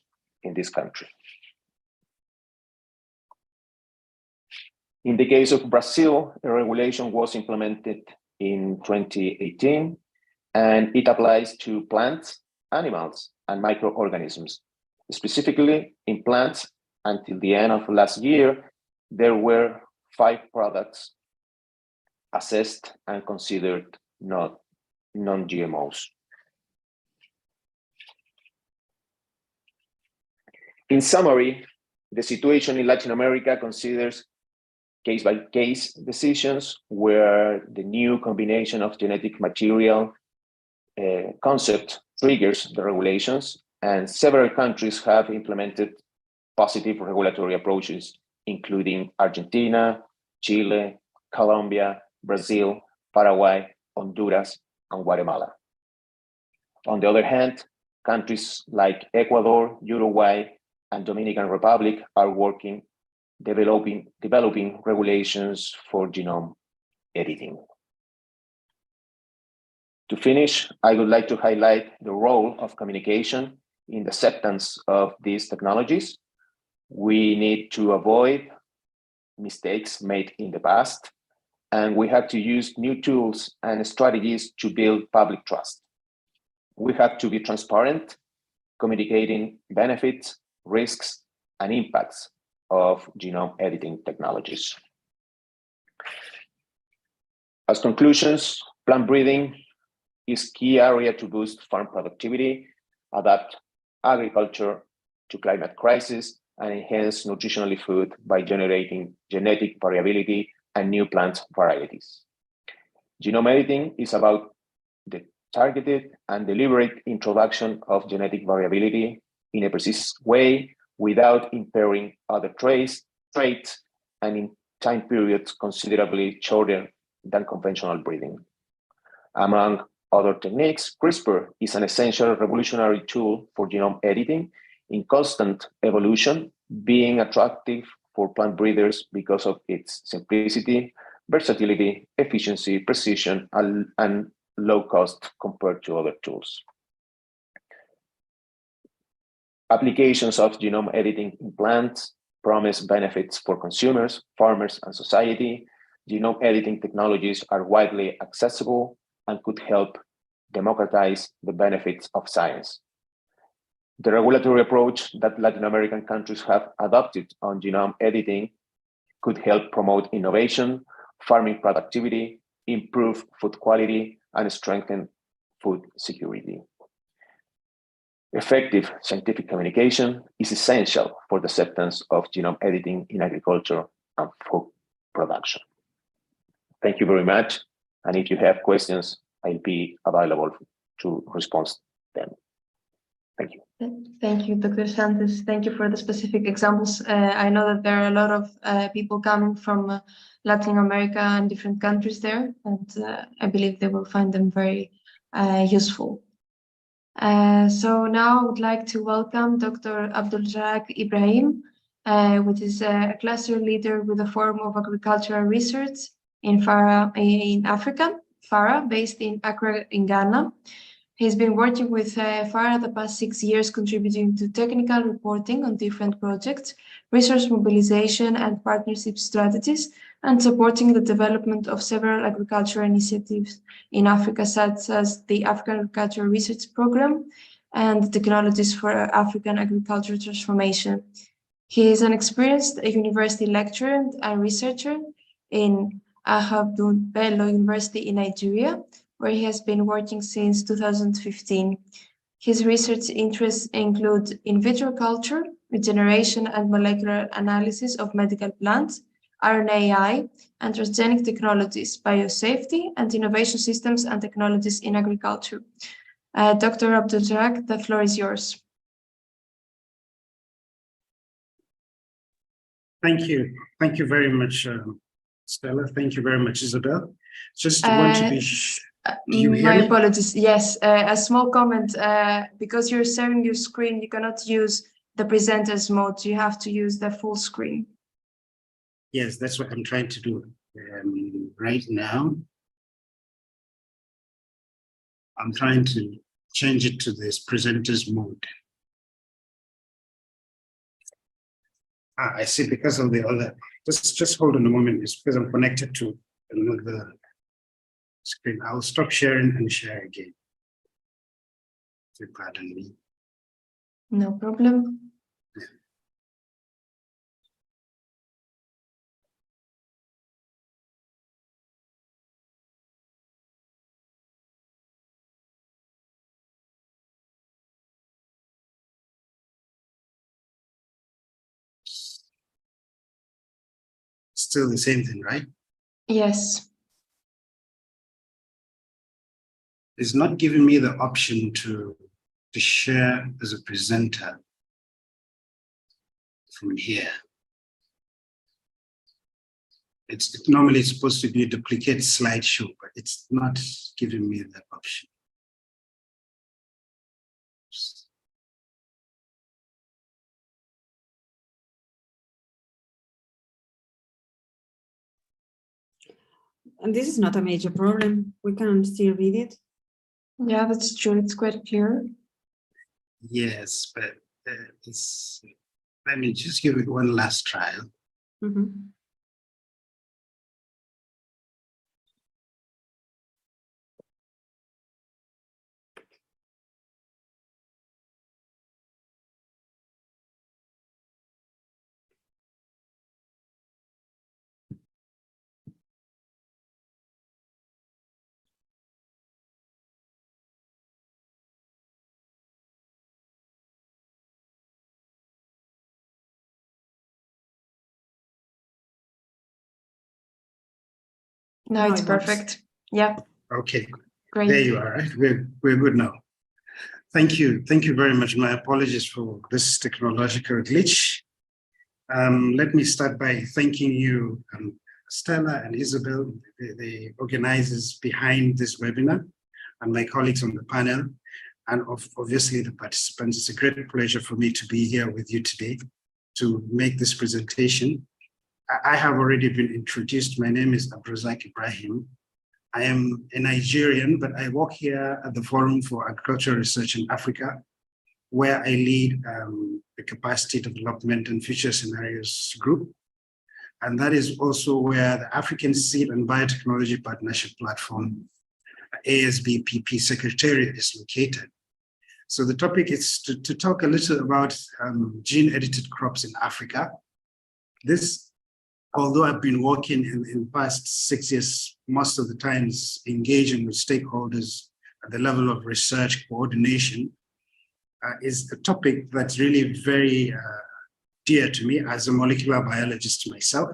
in this country. In the case of Brazil, a regulation was implemented in 2018, and it applies to plants, animals, and microorganisms. Specifically, in plants, until the end of last year, there were 5 products assessed and considered non-GMOs. In summary, the situation in Latin America considers case-by-case decisions where the new combination of genetic material concept triggers the regulations, and several countries have implemented positive regulatory approaches, including Argentina, Chile, Colombia, Brazil, Paraguay, Honduras, and Guatemala. On the other hand, countries like Ecuador, Uruguay, and Dominican Republic are developing regulations for genome editing. To finish, I would like to highlight the role of communication in the acceptance of these technologies. We need to avoid mistakes made in the past, and we have to use new tools and strategies to build public trust. We have to be transparent, communicating benefits, risks, and impacts of genome editing technologies. As conclusions, plant breeding is key area to boost farm productivity, adapt agriculture to climate crisis, and enhance nutritionally food by generating genetic variability and new plant varieties. Genome editing is about the targeted and deliberate introduction of genetic variability in a precise way without impairing other traits and in time periods considerably shorter than conventional breeding. Among other techniques, CRISPR is an essential revolutionary tool for genome editing in constant evolution, being attractive for plant breeders because of its simplicity, versatility, efficiency, precision, and low cost compared to other tools. Applications of genome editing in plants promise benefits for consumers, farmers, and society. Genome editing technologies are widely accessible and could help democratize the benefits of science. The regulatory approach that Latin American countries have adopted on genome editing could help promote innovation, farming productivity, improve food quality, and strengthen food security. Effective scientific communication is essential for the acceptance of genome editing in agriculture and food production. Thank you very much. And if you have questions, I'll be available to respond to them. Thank you. Thank you, Dr. Sanchez. Thank you for the specific examples. I know that there are a lot of people coming from Latin America and different countries there, and I believe they will find them very useful. So now I would like to welcome Dr. Abdulrazak Ibrahim, which is a cluster leader with the Forum of Agricultural Research in Africa, FARA, based in Accra, in Ghana. He's been working with FARA the past 6 years, contributing to technical reporting on different projects, resource mobilization and partnership strategies, and supporting the development of several agricultural initiatives in Africa, such as the African Agricultural Research Program and Technologies for African Agricultural Transformation. He is an experienced university lecturer and researcher in Ahmadu Bello University in Nigeria, where he has been working since 2015. His research interests include in vitro culture, regeneration and molecular analysis of medical plants, RNAi, and transgenic technologies, biosafety, and innovation systems and technologies in agriculture. Dr. Abdulrazak, the floor is yours. Thank you. Thank you very much, Stella. Thank you very much, Isabel. Just want to be... Do you hear my me? apologies. Yes, a small comment. Because you're sharing your screen, you cannot use the presenter's mode. You have to use the full screen. Yes, that's what I'm trying to do right now. I'm trying to change it to this presenter's mode. I see, because of the other. Just hold on a moment. It's because I'm connected to another screen. I'll stop sharing and share again. Pardon me. No problem. Yeah. Still the same thing, right? Yes. It's not giving me the option to share as a presenter from here. It's normally supposed to be a duplicate slideshow, but it's not giving me that option. And this is not a major problem. We can still read it. Yeah, that's true. It's quite clear. Yes, but let me just give it one last trial. Mm-hmm. No, it's it works. perfect. Yeah, Okay, great. there you are, right? We're good now. Thank you very much. My apologies for this technological glitch. Let me start by thanking you, Stella and Isabel, the organizers behind this webinar, and my colleagues on the panel, and obviously the participants. It's a great pleasure for me to be here with you today to make this presentation. I have already been introduced. My name is Abdulrazak Ibrahim. I am a Nigerian, but I work here at the Forum for Agricultural Research in Africa, where I lead the Capacity Development and Future Scenarios Group. And that is also where the African Seed and Biotechnology Partnership Platform, ASBPP Secretariat, is located. So the topic is to talk a little about gene-edited crops in Africa. This, although I've been working in the past 6 years, most of the times engaging with stakeholders at the level of research coordination, is a topic that's really very dear to me as a molecular biologist myself.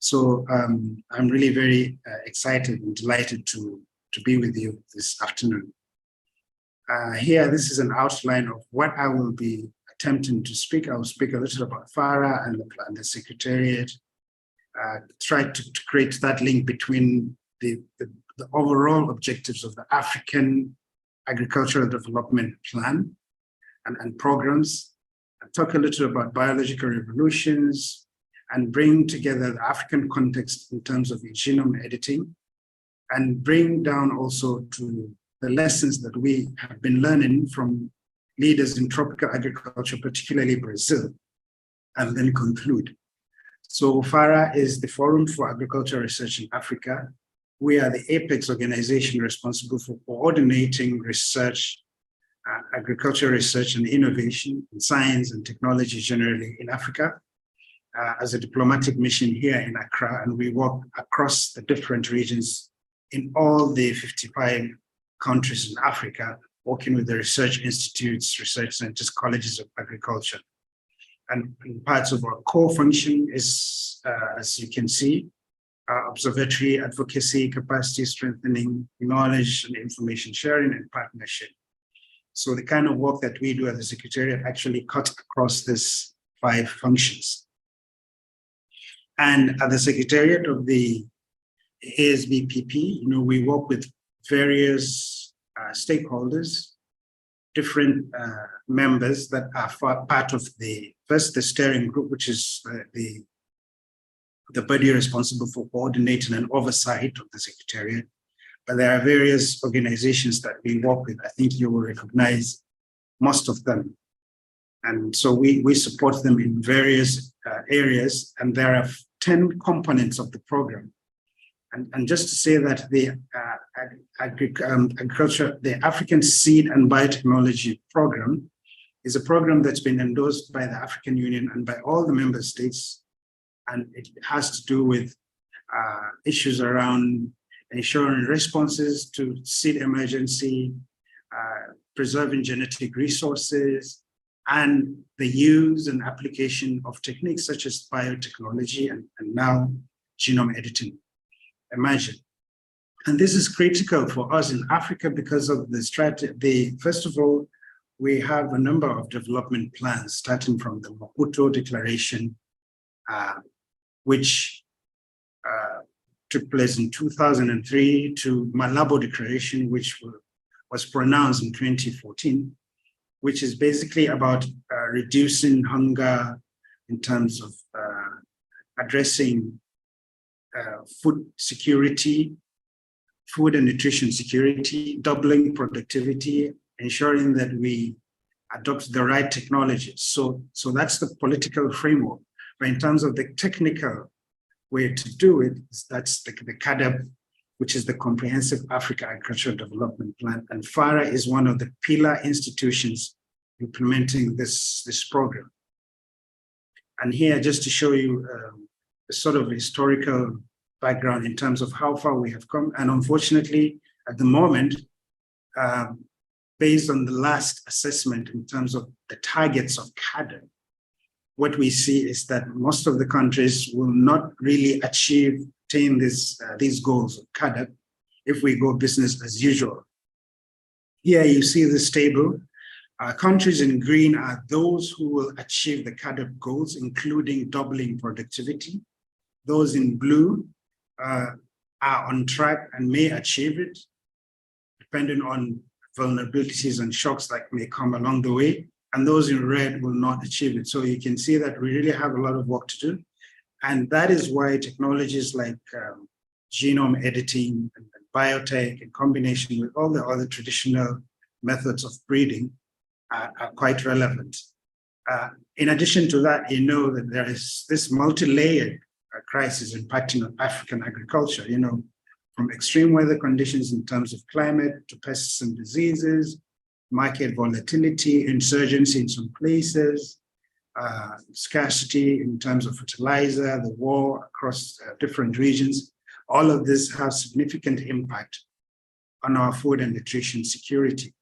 So I'm really very excited and delighted to be with you this afternoon. Here, this is an outline of what I will be attempting to speak. I will speak a little about FARA and the Secretariat, try to create that link between the overall objectives of the African Agricultural Development Plan and programs, and talk a little about biological revolutions, and bring together the African context in terms of genome editing, and bring down also to the lessons that we have been learning from leaders in tropical agriculture, particularly Brazil, and then conclude. So FARA is the Forum for Agricultural Research in Africa. We are the apex organization responsible for coordinating research, agricultural research and innovation, in science and technology generally in Africa, as a diplomatic mission here in Accra, and we work across the different regions in all the 55 countries in Africa, working with the research institutes, research centers, colleges of agriculture. And parts of our core function is, as you can see, observatory, advocacy, capacity strengthening, knowledge and information sharing, and partnership. So the kind of work that we do at the Secretariat actually cuts across these 5 functions. And at the Secretariat of the ASBPP, we work with various stakeholders, different members that are part of the steering group, which is the body responsible for coordinating and oversight of the Secretariat. But there are various organizations that we work with. I think you will recognize most of them. And so we support them in various areas, and there are 10 components of the program. And just to say that the agriculture, the African Seed and Biotechnology Program is a program that's been endorsed by the African Union and by all the member states. And it has to do with issues around ensuring responses to seed emergency, preserving genetic resources, and the use and application of techniques such as biotechnology and now genome editing. Imagine. And this is critical for us in Africa because of the strategy. First of all, we have a number of development plans, starting from the Maputo Declaration, which took place in 2003, to Malabo Declaration, which was pronounced in 2014, which is basically about reducing hunger in terms of addressing food security, food and nutrition security, doubling productivity, ensuring that we adopt the right technologies. So that's the political framework. But in terms of the technical way to do it, that's the CADAP, which is the Comprehensive Africa Agricultural Development Plan. And FARA is one of the pillar institutions implementing this program. And here, just to show you a sort of historical background in terms of how far we have come. And unfortunately, at the moment, based on the last assessment in terms of the targets of CADAP, what we see is that most of the countries will not really achieve attain these goals of CAADP if we go business as usual. Here you see this table. Countries in green are those who will achieve the CAADP goals, including doubling productivity. Those in blue are on track and may achieve it, depending on vulnerabilities and shocks that may come along the way. And those in red will not achieve it. So you can see that we really have a lot of work to do. And that is why technologies like genome editing and biotech, in combination with all the other traditional methods of breeding, are quite relevant. In addition to that, you know that there is this multi-layered crisis impacting on African agriculture, you know, from extreme weather conditions in terms of climate to pests and diseases, market volatility, insurgency in some places, scarcity in terms of fertilizer, the war across different regions. All of this has significant impact on our food and nutrition security.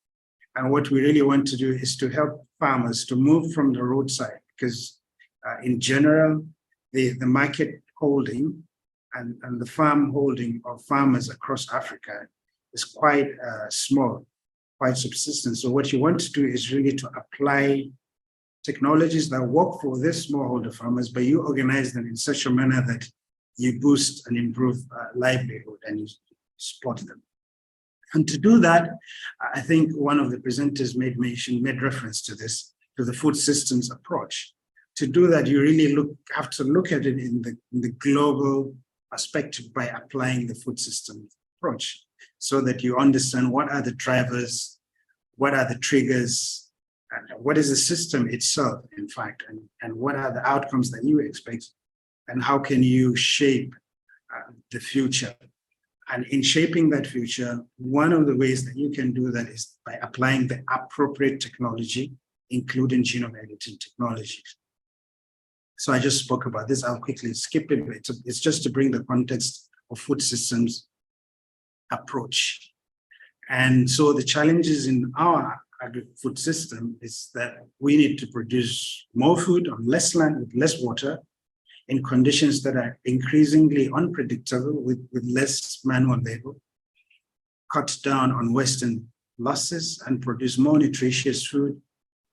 And what we really want to do is to help farmers to move from the roadside, because in general, the market holding and the farm holding of farmers across Africa is quite small, quite subsistent. So what you want to do is really to apply technologies that work for these smallholder farmers, but you organize them in such a manner that you boost and improve livelihood and you support them. And to do that, I think one of the presenters made reference to this, to the food systems approach. To do that, you really have to look at it in the global perspective by applying the food system approach, so that you understand what are the drivers, what are the triggers, what is the system itself, in fact, and what are the outcomes that you expect, and how can you shape the future. And in shaping that future, one of the ways that you can do that is by applying the appropriate technology, including genome editing technologies. So I just spoke about this. I'll quickly skip it. It's just to bring the context of food systems approach. And so the challenges in our agri-food system is that we need to produce more food on less land with less water, in conditions that are increasingly unpredictable with less manual labor, cut down on waste and losses, and produce more nutritious food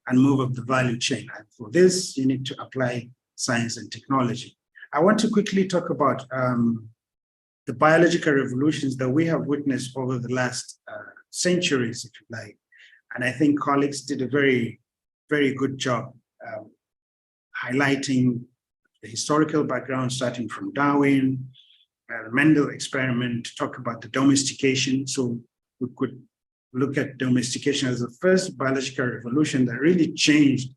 and move up the value chain. And for this, you need to apply science and technology. I want to quickly talk about the biological revolutions that we have witnessed over the last centuries, if you like. And I think colleagues did a very, very good job highlighting the historical background, starting from Darwin, the Mendel experiment, to talk about the domestication. So we could look at domestication as the first biological revolution that really changed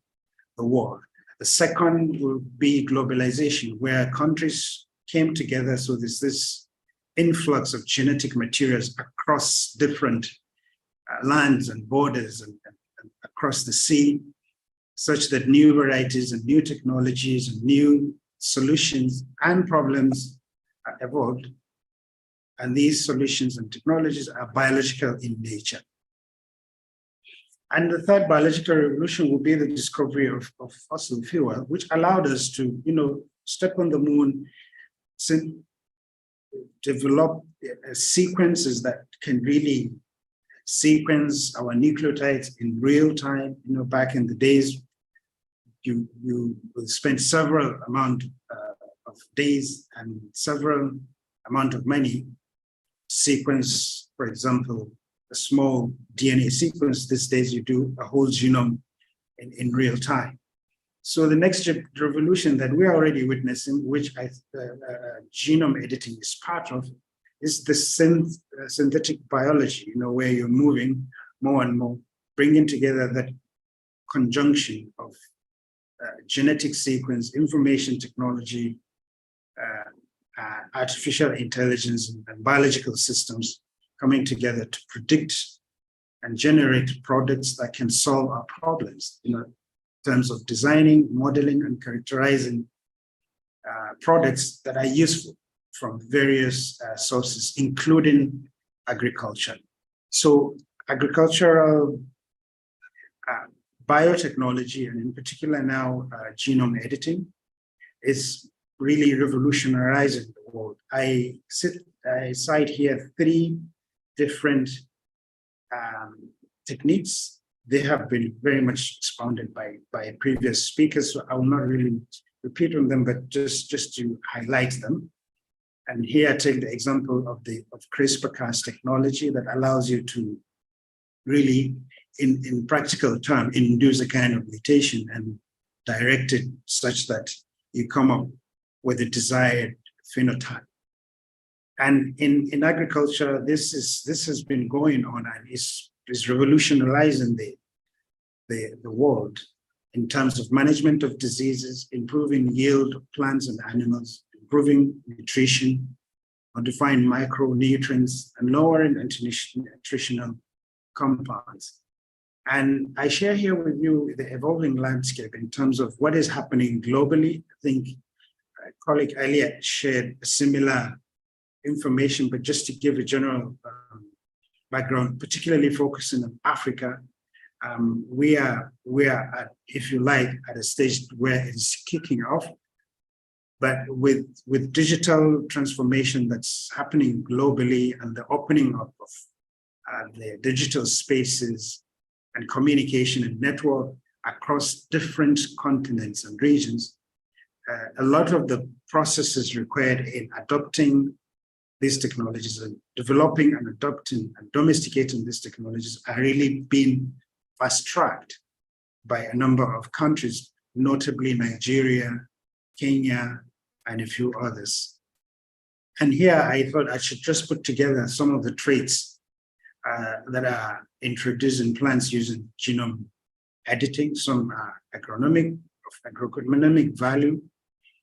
the world. The second will be globalization, where countries came together. So there's this influx of genetic materials across different lands and borders and across the sea, such that new varieties and new technologies and new solutions and problems are evolved. And these solutions and technologies are biological in nature. And the third biological revolution will be the discovery of fossil fuel, which allowed us to, step on the moon, develop sequences that can really sequence our nucleotides in real time. Back in the days, you will spend several amount of days and several amount of money to sequence, for example, a small DNA sequence. These days you do a whole genome in real time. So the next revolution that we're already witnessing, which genome editing is part of, is the synthetic biology, where you're moving more and more, bringing together that conjunction of genetic sequence, information technology, artificial intelligence, and biological systems coming together to predict and generate products that can solve our problems, in terms of designing, modeling, and characterizing products that are useful from various sources, including agriculture. So agricultural biotechnology, and in particular now genome editing, is really revolutionizing the world. I cite here 3 different techniques. They have been very much expounded by previous speakers, so I will not really repeat on them, but just to highlight them. And here I take the example of CRISPR-Cas technology that allows you to really, in practical terms, induce a kind of mutation and direct it such that you come up with a desired phenotype. And in agriculture, this has been going on and is revolutionizing the world in terms of management of diseases, improving yield of plants and animals, improving nutrition, modifying micronutrients, and lowering nutritional compounds. And I share here with you the evolving landscape in terms of what is happening globally. I think a colleague earlier shared a similar information, but just to give a general background, particularly focusing on Africa, we are at, if you like, at a stage where it's kicking off. But with digital transformation that's happening globally and the opening up of the digital spaces and communication and network across different continents and regions, a lot of the processes required in adopting these technologies and developing and adopting and domesticating these technologies are really being fast-tracked by a number of countries, notably Nigeria, Kenya, and a few others. And here I thought I should just put together some of the traits that are introduced in plants using genome editing. Some are agroeconomic value,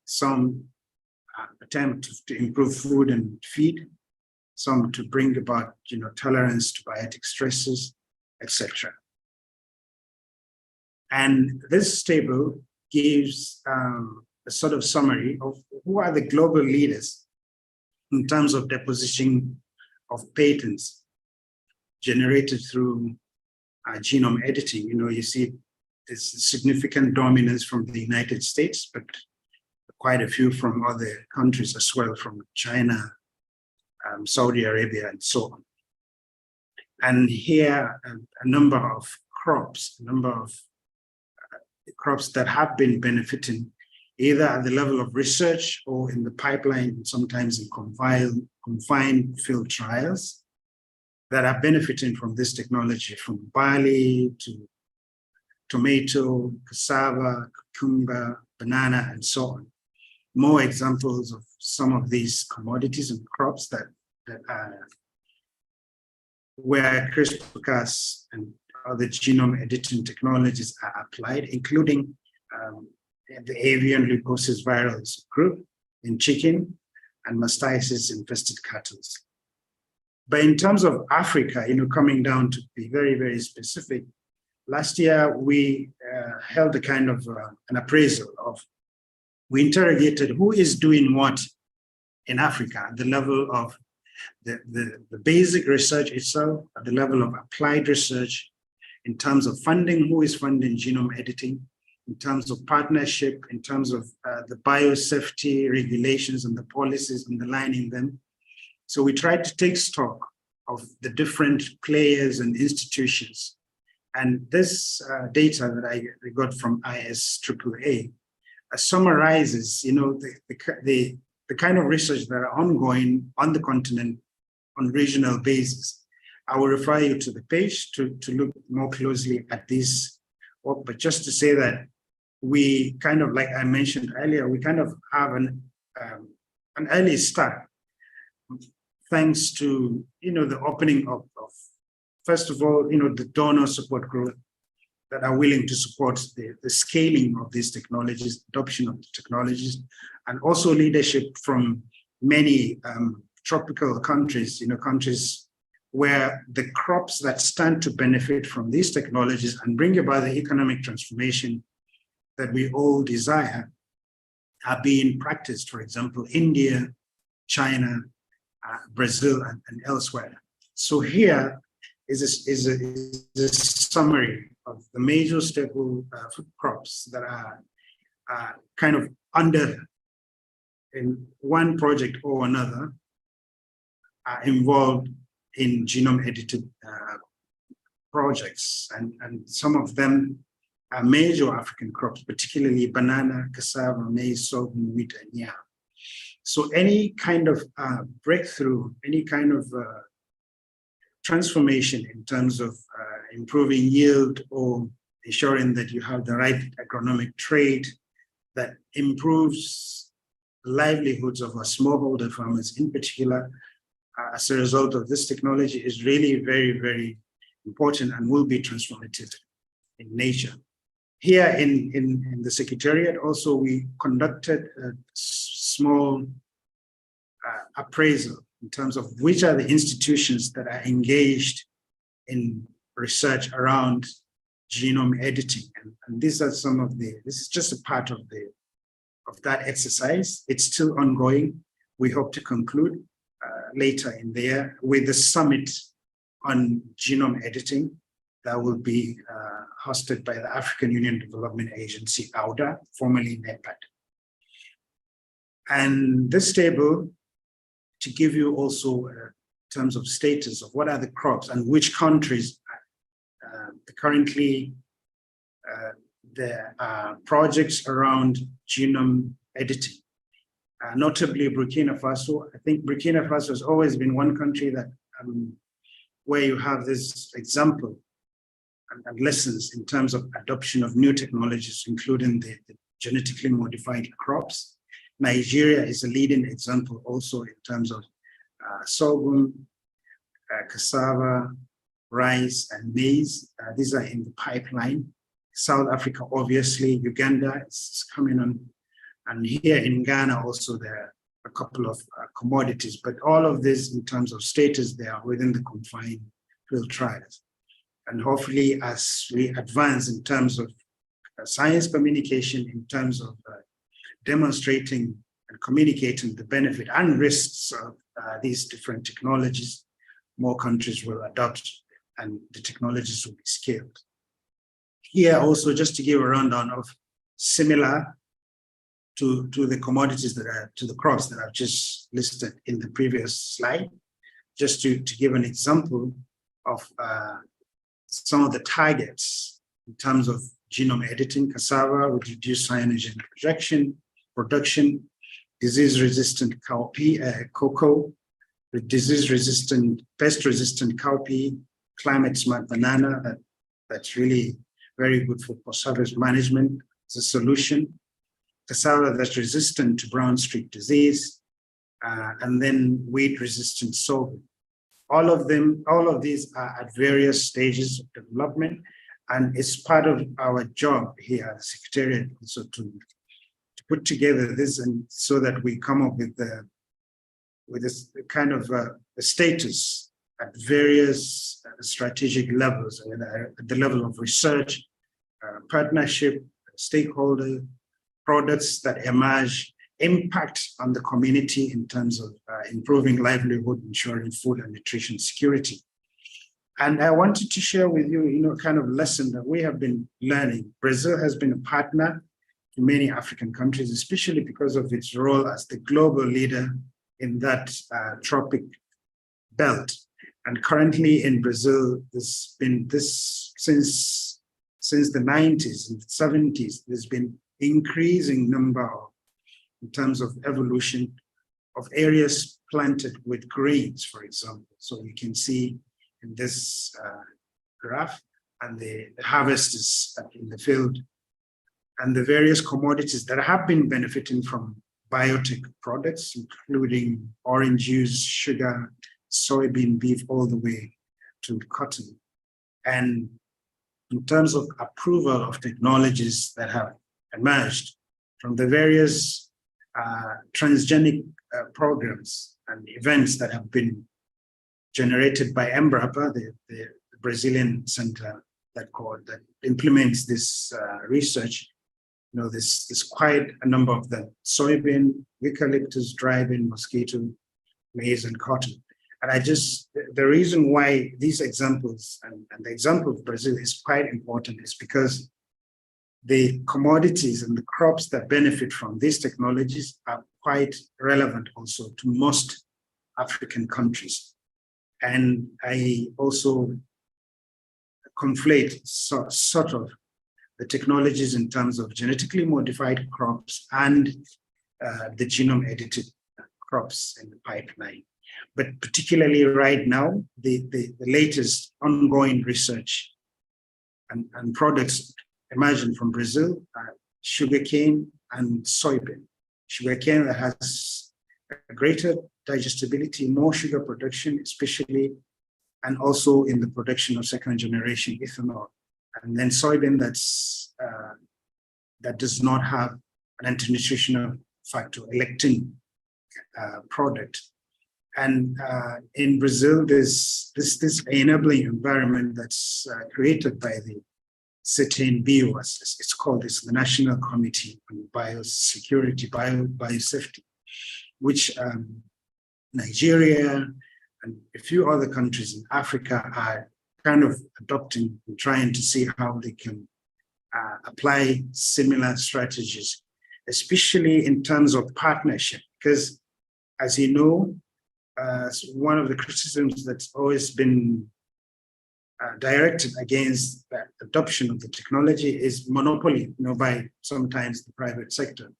some attempt to improve food and feed, some to bring about tolerance to biotic stresses, etc. And this table gives a sort of summary of who are the global leaders in terms of deposition of patents generated through genome editing. You see this significant dominance from the United States, but quite a few from other countries as well, from China, Saudi Arabia, and so on. And here, a number of crops that have been benefiting either at the level of research or in the pipeline, sometimes in confined field trials, that are benefiting from this technology, from barley to tomato, cassava, cucumber, banana, and so on. More examples of some of these commodities and crops that are where CRISPR-Cas and other genome editing technologies are applied, including the avian leukosis virus group in chicken and mastitis infested cattle. But in terms of Africa, coming down to be very, very specific, last year we held a kind of an appraisal of, we interrogated who is doing what in Africa at the level of the basic research itself, at the level of applied research, in terms of funding, who is funding genome editing, in terms of partnership, in terms of the biosafety regulations and the policies underlining them. So we tried to take stock of the different players and institutions. And this data that I got from ISAAA summarizes, the kind of research that are ongoing on the continent on regional basis. I will refer you to the page to look more closely at this work, but just to say that we kind of, like I mentioned earlier, we kind of have an early start, thanks to the opening of first of all, the donor support group that are willing to support the scaling of these technologies, adoption of the technologies, and also leadership from many tropical countries, countries where the crops that stand to benefit from these technologies and bring about the economic transformation that we all desire are being practiced. For example, India, China, Brazil, and elsewhere. So here is a summary of the major staple food crops that are kind of under in one project or another are involved in genome edited projects, and some of them are major African crops, particularly banana, cassava, maize, sorghum, wheat, and yam. So any kind of breakthrough, any kind of transformation in terms of improving yield or ensuring that you have the right agronomic trade that improves livelihoods of our smallholder farmers in particular, as a result of this technology, is really very, very important and will be transformative in nature. Here in the Secretariat also, we conducted a small appraisal in terms of which are the institutions that are engaged in research around genome editing. And these are some of this is just a part of that exercise. It's still ongoing. We hope to conclude later in the year with the summit on genome editing that will be hosted by the African Union Development Agency, AUDA, formerly NEPAD. And this table, to give you also terms of status of what are the crops and which countries currently there are projects around genome editing. Notably Burkina Faso. I think Burkina Faso has always been one country that where you have this example and lessons in terms of adoption of new technologies, including the genetically modified crops. Nigeria is a leading example also in terms of sorghum, cassava, rice, and maize. These are in the pipeline. South Africa, obviously, Uganda is coming on. And here in Ghana also, there are a couple of commodities, but all of this in terms of status, they are within the confined field trials. And hopefully, as we advance in terms of science communication, in terms of demonstrating and communicating the benefit and risks of these different technologies, more countries will adopt and the technologies will be scaled. Here also, just to give a rundown of similar to the commodities that are, to the crops that I've just listed in the previous slide, just to give an example of some of the targets in terms of genome editing. Cassava would reduce cyanogen production, disease-resistant cocoa, with disease-resistant, pest-resistant cowpea, climate-smart banana, that's really very good for post-harvest management. It's a solution. Cassava that's resistant to brown streak disease, and then weed-resistant sorghum. All of these are at various stages of development, and it's part of our job here at the Secretariat also to put together this, and so that we come up with this kind of a status at various strategic levels, at the level of research, partnership, stakeholder, products that emerge, impact on the community in terms of improving livelihood, ensuring food and nutrition security. And I wanted to share with you, kind of lesson that we have been learning. Brazil has been a partner to many African countries, especially because of its role as the global leader in that tropic belt. And currently in Brazil, there's been this since the 90s and 70s, there's been increasing number in terms of evolution of areas planted with grains, for example. So you can see in this graph, and the harvest is in the field, and the various commodities that have been benefiting from biotech products, including orange juice, sugar, soybean, beef, all the way to cotton. And in terms of approval of technologies that have emerged from the various transgenic programs and events that have been generated by Embrapa, the Brazilian center that implements this research. There's quite a number of them: soybean, eucalyptus, dry bean, mosquito, maize, and cotton. And the reason why these examples and the example of Brazil is quite important is because the commodities and the crops that benefit from these technologies are quite relevant also to most African countries. And I also conflate sort of the technologies in terms of genetically modified crops and the genome edited crops in the pipeline. But particularly right now, the latest ongoing research and products emerging from Brazil are sugarcane and soybean. Sugarcane that has a greater digestibility, more sugar production, especially, and also in the production of second generation ethanol. And then soybean that does not have an anti-nutritional factor, a lectin product. And in Brazil, there's this enabling environment that's created by the ChileBio, as it's called, it's the National Committee on Biosecurity, Biosafety, which Nigeria and a few other countries in Africa are kind of adopting and trying to see how they can apply similar strategies, especially in terms of partnership. Because as you know, one of the criticisms that's always been directed against the adoption of the technology is monopoly, by sometimes the private sector.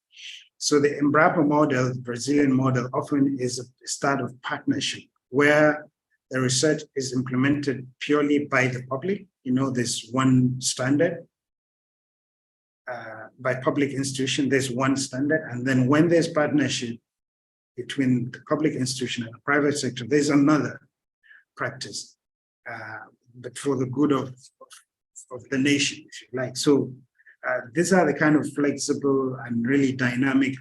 So the Embrapa model, the Brazilian model, often is a start of partnership where the research is implemented purely by the public. There's one standard. By public institution, there's one standard. And then when there's partnership between the public institution and the private sector, there's another practice, but for the good of the nation, if you like. So these are the kind of flexible and really dynamic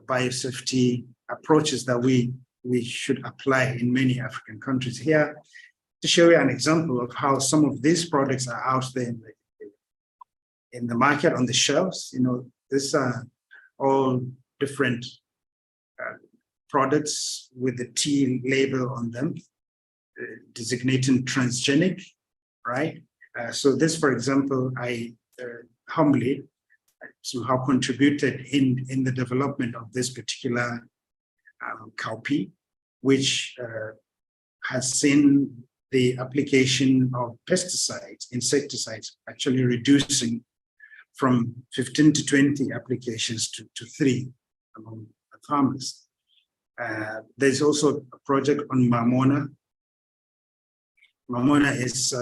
biosafety approaches that we should apply in many African countries. Here, to show you an example of how some of these products are out there in the market, on the shelves. These are all different products with the T label on them, designating transgenic, right? So this, for example, I humbly somehow contributed in the development of this particular cowpea, which has seen the application of pesticides, insecticides, actually reducing from 15 to 20 applications to 3 among the farmers. There's also a project on Mamona. Mamona is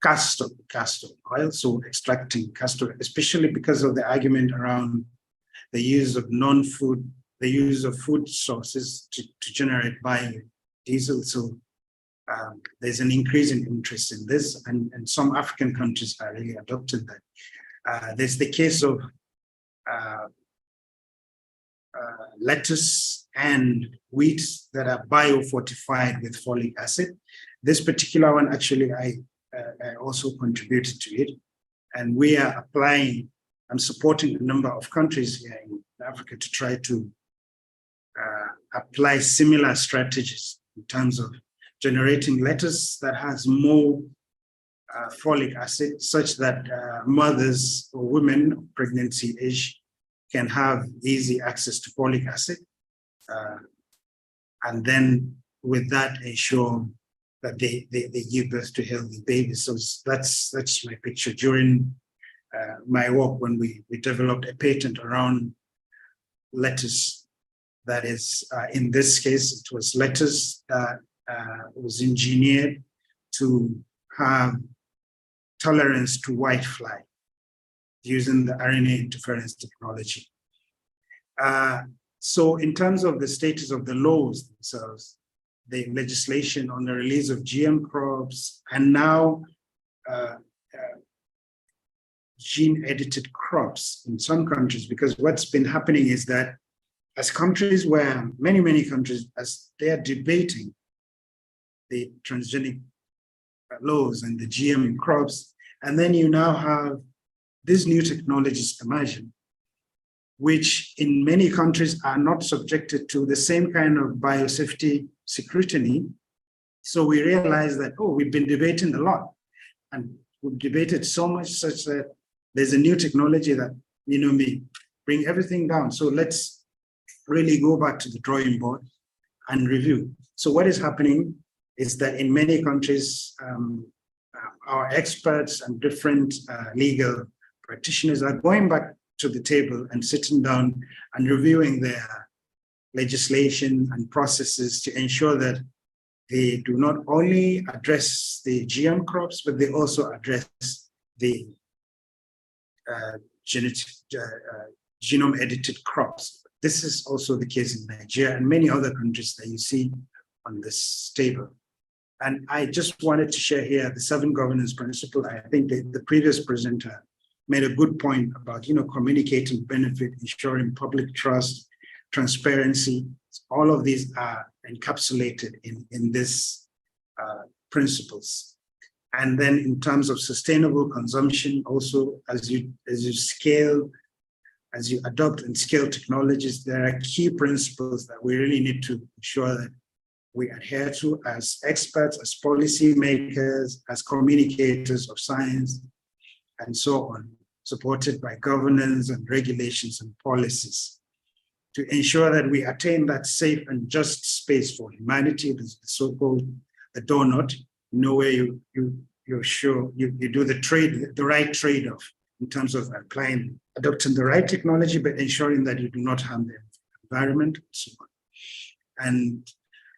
castor oil, so extracting castor, especially because of the argument around the use of the use of food sources to generate biodiesel. So there's an increase in interest in this, and some African countries are really adopting that. There's the case of lettuce and wheat that are biofortified with folic acid. This particular one, actually, I also contributed to it. And we are applying and supporting a number of countries here in Africa to try to apply similar strategies in terms of generating lettuce that has more folic acid, such that mothers or women of pregnancy age can have easy access to folic acid. And then with that, ensure that they give birth to healthy babies. So that's my picture during my work when we developed a patent around lettuce. That is, in this case, it was lettuce that was engineered to have tolerance to whitefly using the RNA interference technology. So in terms of the status of the laws themselves, the legislation on the release of GM crops, and now gene-edited crops in some countries, because what's been happening is that as countries where many countries, as they are debating the transgenic laws and the GM crops, and then you now have these new technologies emerging, which in many countries are not subjected to the same kind of biosafety scrutiny. So we realize that, we've been debating a lot. And we've debated so much such that there's a new technology that, may bring everything down. So let's really go back to the drawing board and review. So what is happening is that in many countries, our experts and different legal practitioners are going back to the table and sitting down and reviewing their legislation and processes to ensure that they do not only address the GM crops, but they also address the genome edited crops. This is also the case in Nigeria and many other countries that you see on this table. And I just wanted to share here the 7 governance principles. I think the previous presenter made a good point about, communicating benefit, ensuring public trust, transparency. All of these are encapsulated in these principles. And then in terms of sustainable consumption, also as you adopt and scale technologies, there are key principles that we really need to ensure that we adhere to as experts, as policy makers, as communicators of science, and so on, supported by governance and regulations and policies to ensure that we attain that safe and just space for humanity, the so-called the donut, where you do the right trade-off in terms of adopting the right technology, but ensuring that you do not harm the environment, and so on. And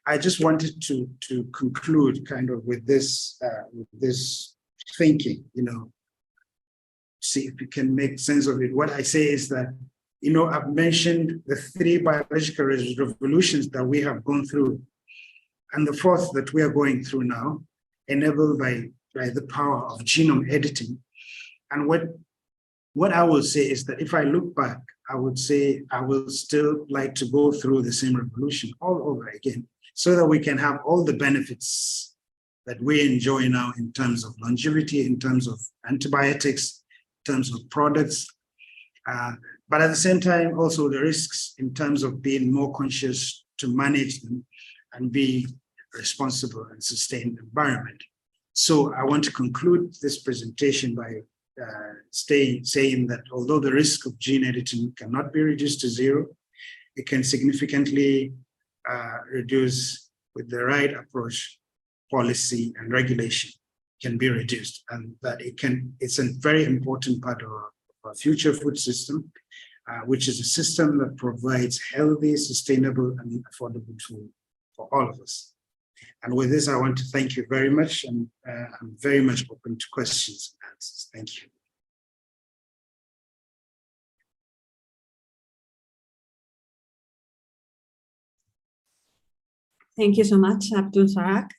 I just wanted to conclude kind of with this thinking, see if you can make sense of it. What I say is that, I've mentioned the 3 biological revolutions that we have gone through, and the 4th that we are going through now, enabled by the power of genome editing. And what I will say is that if I look back, I would say I will still like to go through the same revolution all over again, so that we can have all the benefits that we enjoy now in terms of longevity, in terms of antibiotics, in terms of products, but at the same time, also the risks in terms of being more conscious to manage them and be responsible and sustain the environment. So I want to conclude this presentation by saying that although the risk of gene editing cannot be reduced to 0, it can significantly reduce with the right approach, policy and regulation can be reduced, and that it's a very important part of our future food system, which is a system that provides healthy, sustainable and affordable food for all of us. And with this, I want to thank you very much, and I'm very much open to questions and answers. Thank you. Thank you so much, Abdulrazak.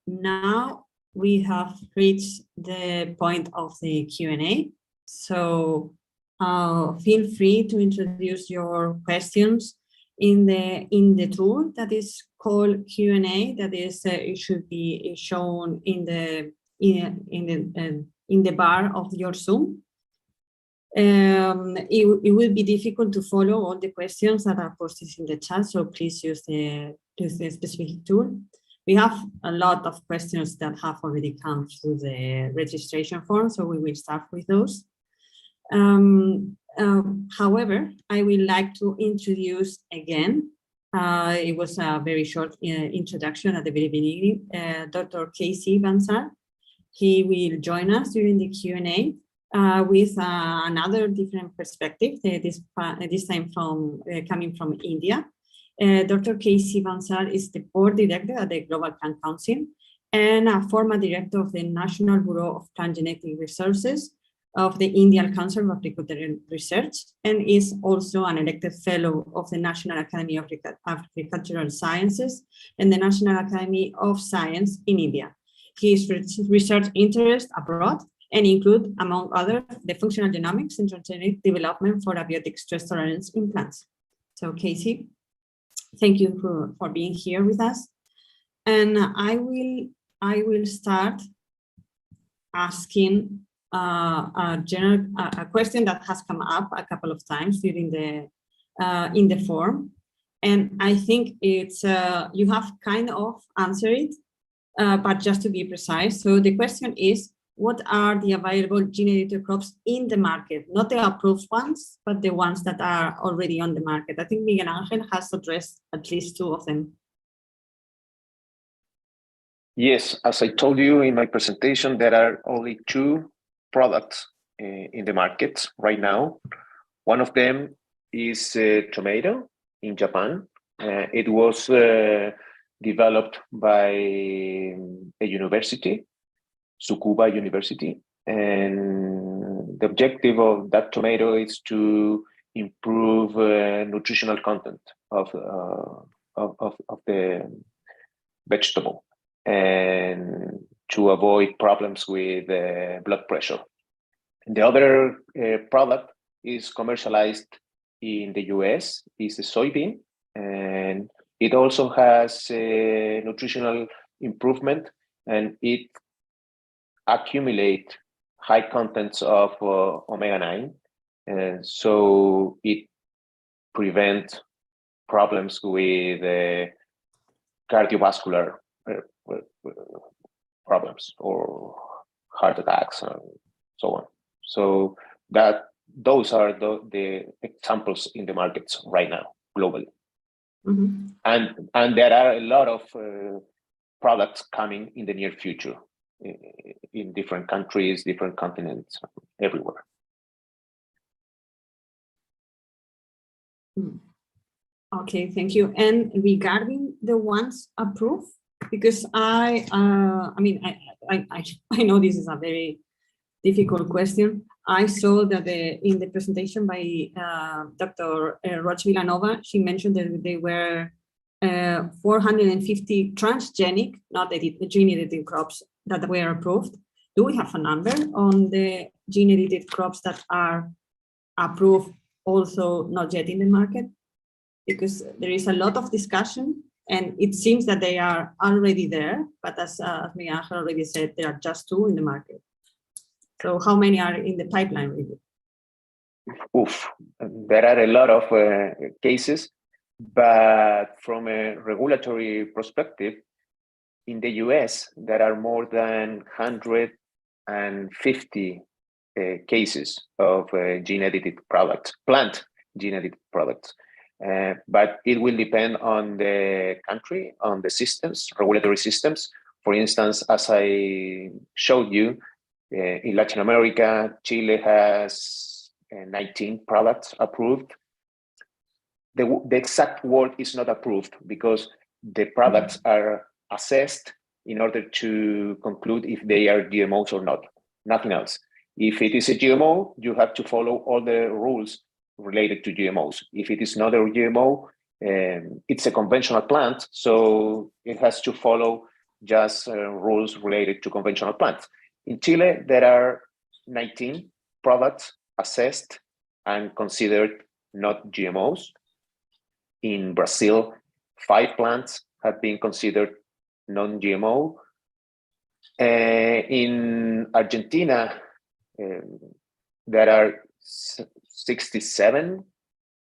Now we have reached the point of the Q&A. So feel free to introduce your questions in the tool that is called Q&A. That is, it should be shown in the bar of your Zoom. It will be difficult to follow all the questions that are posted in the chat, so please use the specific tool. We have a lot of questions that have already come through the registration form, so we will start with those. However, I would like to introduce again, it was a very short introduction at the very beginning, Dr. KC Bansal. He will join us during the Q&A with another different perspective, this time coming from India. Dr. KC Bansal is the board director at the Global Plant Council and a former director of the National Bureau of Plant Genetic Resources of the Indian Council of Agricultural Research, and is also an elected fellow of the National Academy of Agricultural Sciences and the National Academy of Science in India. His research interests abroad and include, among others, the functional genomics and transgenic development for abiotic stress tolerance in plants. So Casey, thank you for being here with us. And I will start asking a question that has come up a couple of times during in the form, and I think it's you have kind of answered it, but just to be precise. So the question is, what are the available gene-edited crops in the market? Not the approved ones, but the ones that are already on the market. I think Miguel Angel has addressed at least 2 of them. Yes, as I told you in my presentation, there are only 2 products in the market right now. One of them is tomato in Japan. It was developed by a university, Tsukuba University, and the objective of that tomato is to improve nutritional content of the vegetable and to avoid problems with blood pressure. The other product is commercialized in the US, is the soybean, and it also has nutritional improvement, and it accumulate high contents of omega-9, and so it prevents problems with cardiovascular problems or heart attacks and so on. So those are the examples in the markets right now globally. Mm-hmm. And there are a lot of products coming in the near future in different countries, different continents, everywhere. Okay, thank you. And regarding the ones approved, because I know this is a very difficult question. I saw that in the presentation by Dr. Roig Villanova, she mentioned that there were 450 transgenic, not gene-edited crops that were approved. Do we have a number on the gene-edited crops that are approved, also not yet in the market? Because there is a lot of discussion, and it seems that they are already there, but as Miguel already said, there are just 2 in the market. So how many are in the pipeline really? Oof, there are a lot of cases, but from a regulatory perspective, in the US, there are more than 150 cases of gene-edited products, plant gene-edited products. But it will depend on the country, on the systems, regulatory systems. For instance, as I showed you, in Latin America, Chile has 19 products approved. The exact word is not approved because the products are assessed in order to conclude if they are GMOs or not, nothing else. If it is a GMO, you have to follow all the rules related to GMOs. If it is not a GMO, it's a conventional plant, so it has to follow just rules related to conventional plants. In Chile, there are 19 products assessed and considered not GMOs. In Brazil, 5 plants have been considered non-GMO. In Argentina, there are 67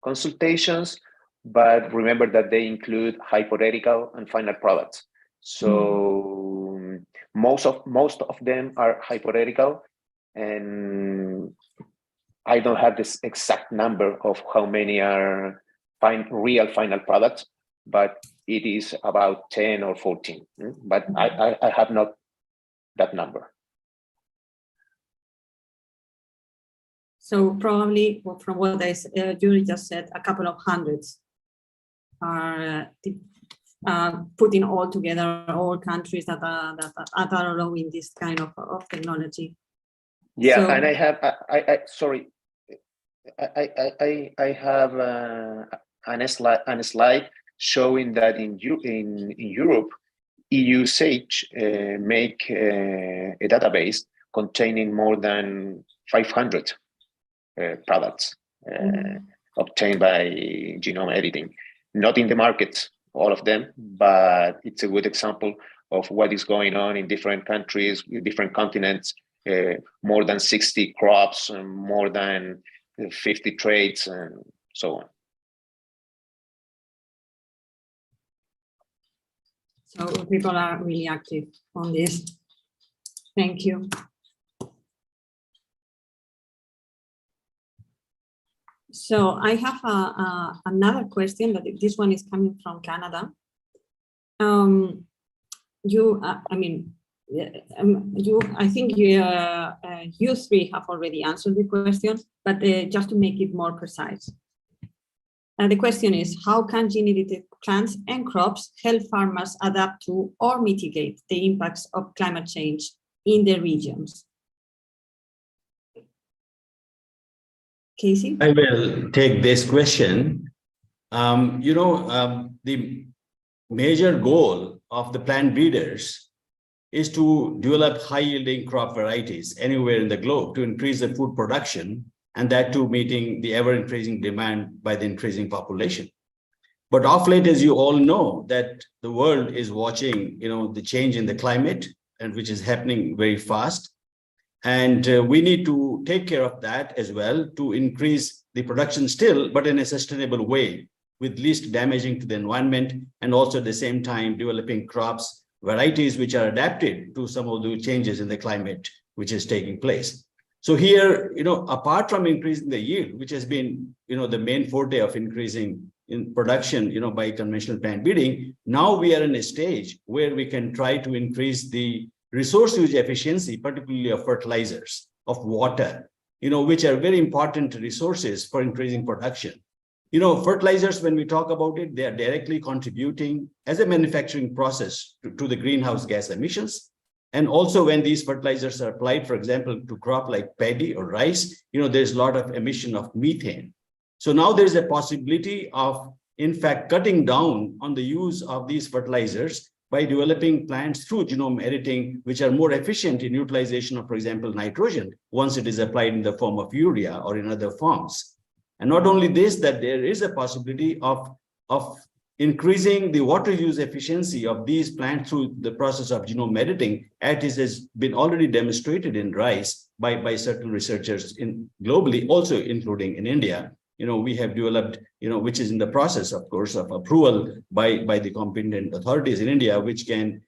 consultations, but remember that they include hypothetical and final products. So most of them are hypothetical, and I don't have this exact number of how many are real final products, but it is about 10 or 14. But I have not that number. So probably from what you just said, a couple of hundreds are putting all together all countries that are allowing this kind of technology. Yeah, so, and I have I have a slide showing that in Europe, EU SAGE make a database containing more than 500 products obtained by genome editing. Not in the market, all of them, but it's a good example of what is going on in different countries, different continents, more than 60 crops, and more than 50 traits, and so on. So people are really active on this. Thank you. So I have another question, but this one is coming from Canada. I think you three have already answered the question, but just to make it more precise. The question is, how can gene-edited plants and crops help farmers adapt to or mitigate the impacts of climate change in their regions? Casey? I will take this question. The major goal of the plant breeders is to develop high-yielding crop varieties anywhere in the globe to increase the food production, and that too meeting the ever-increasing demand by the increasing population. But of late, as you all know, that the world is watching, the change in the climate, and which is happening very fast. And we need to take care of that as well to increase the production still, but in a sustainable way, with least damaging to the environment, and also at the same time developing crops, varieties which are adapted to some of the changes in the climate which is taking place. So here, apart from increasing the yield, which has been, the main forte of increasing in production, by conventional plant breeding, now we are in a stage where we can try to increase the resource use efficiency, particularly of fertilizers, of water, which are very important resources for increasing production. Fertilizers, when we talk about it, they are directly contributing as a manufacturing process to the greenhouse gas emissions. And also when these fertilizers are applied, for example, to crop like paddy or rice, there's a lot of emission of methane. So now there's a possibility of, in fact, cutting down on the use of these fertilizers by developing plants through genome editing, which are more efficient in utilization of, for example, nitrogen, once it is applied in the form of urea or in other forms. And not only this, that there is a possibility of increasing the water use efficiency of these plants through the process of genome editing, as has been already demonstrated in rice by certain researchers globally, also including in India. We have developed, which is in the process, of course, of approval by the competent authorities in India, which can,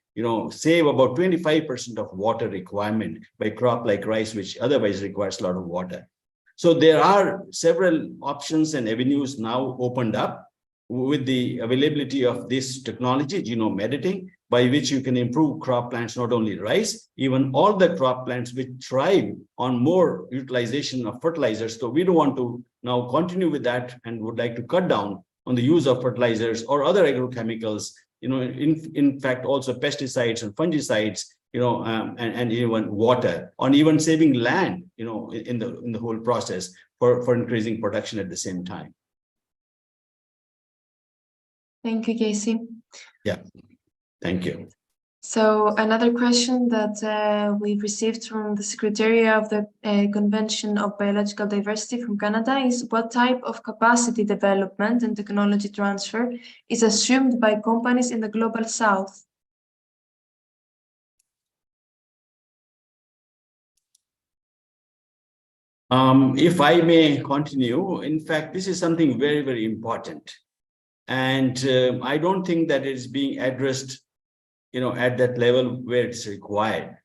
save about 25% of water requirement by crop like rice, which otherwise requires a lot of water. So there are several options and avenues now opened up with the availability of this technology, genome editing, by which you can improve crop plants, not only rice, even all the crop plants which thrive on more utilization of fertilizers. So we don't want to now continue with that and would like to cut down on the use of fertilizers or other agrochemicals, in fact, also pesticides and fungicides, and even water, on even saving land, in the whole process for increasing production at the same time. Thank you, Casey. Yeah, thank you. So another question that we've received from the Secretary of the Convention of Biological Diversity from Canada is, what type of capacity development and technology transfer is assumed by companies in the Global South? If I may continue, in fact, this is something very, very important. And I don't think that it's being addressed, at that level where it's required.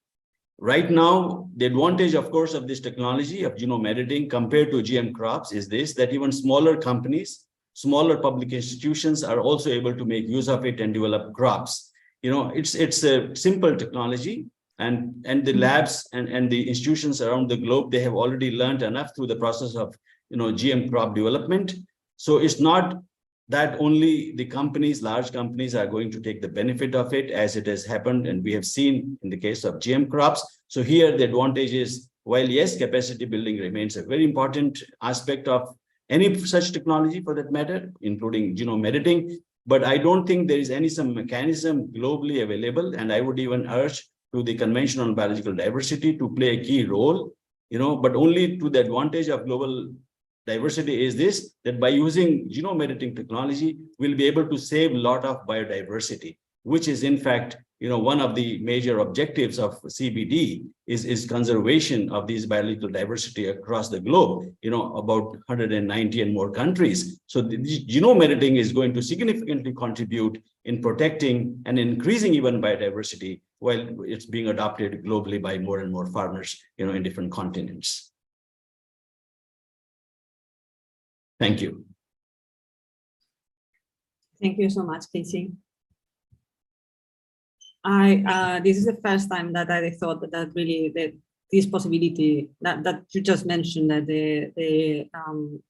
Right now, the advantage, of course, of this technology of genome editing compared to GM crops is this, that even smaller companies, smaller public institutions are also able to make use of it and develop crops. It's a simple technology, and the labs and the institutions around the globe, they have already learned enough through the process of, GM crop development. So it's not that only the companies, large companies, are going to take the benefit of it, as it has happened and we have seen in the case of GM crops. So here the advantage is, while yes, capacity building remains a very important aspect of any such technology for that matter, including genome editing, but I don't think there is some mechanism globally available, and I would even urge to the Convention on Biological Diversity to play a key role, but only to the advantage of global diversity is this, that by using genome editing technology, we'll be able to save a lot of biodiversity, which is in fact, one of the major objectives of CBD is conservation of these biological diversity across the globe, about 190 and more countries. So the genome editing is going to significantly contribute in protecting and increasing even biodiversity, while it's being adopted globally by more and more farmers, in different continents. Thank you. Thank you so much, KC. This is the first time that I thought that really this possibility that you just mentioned, that the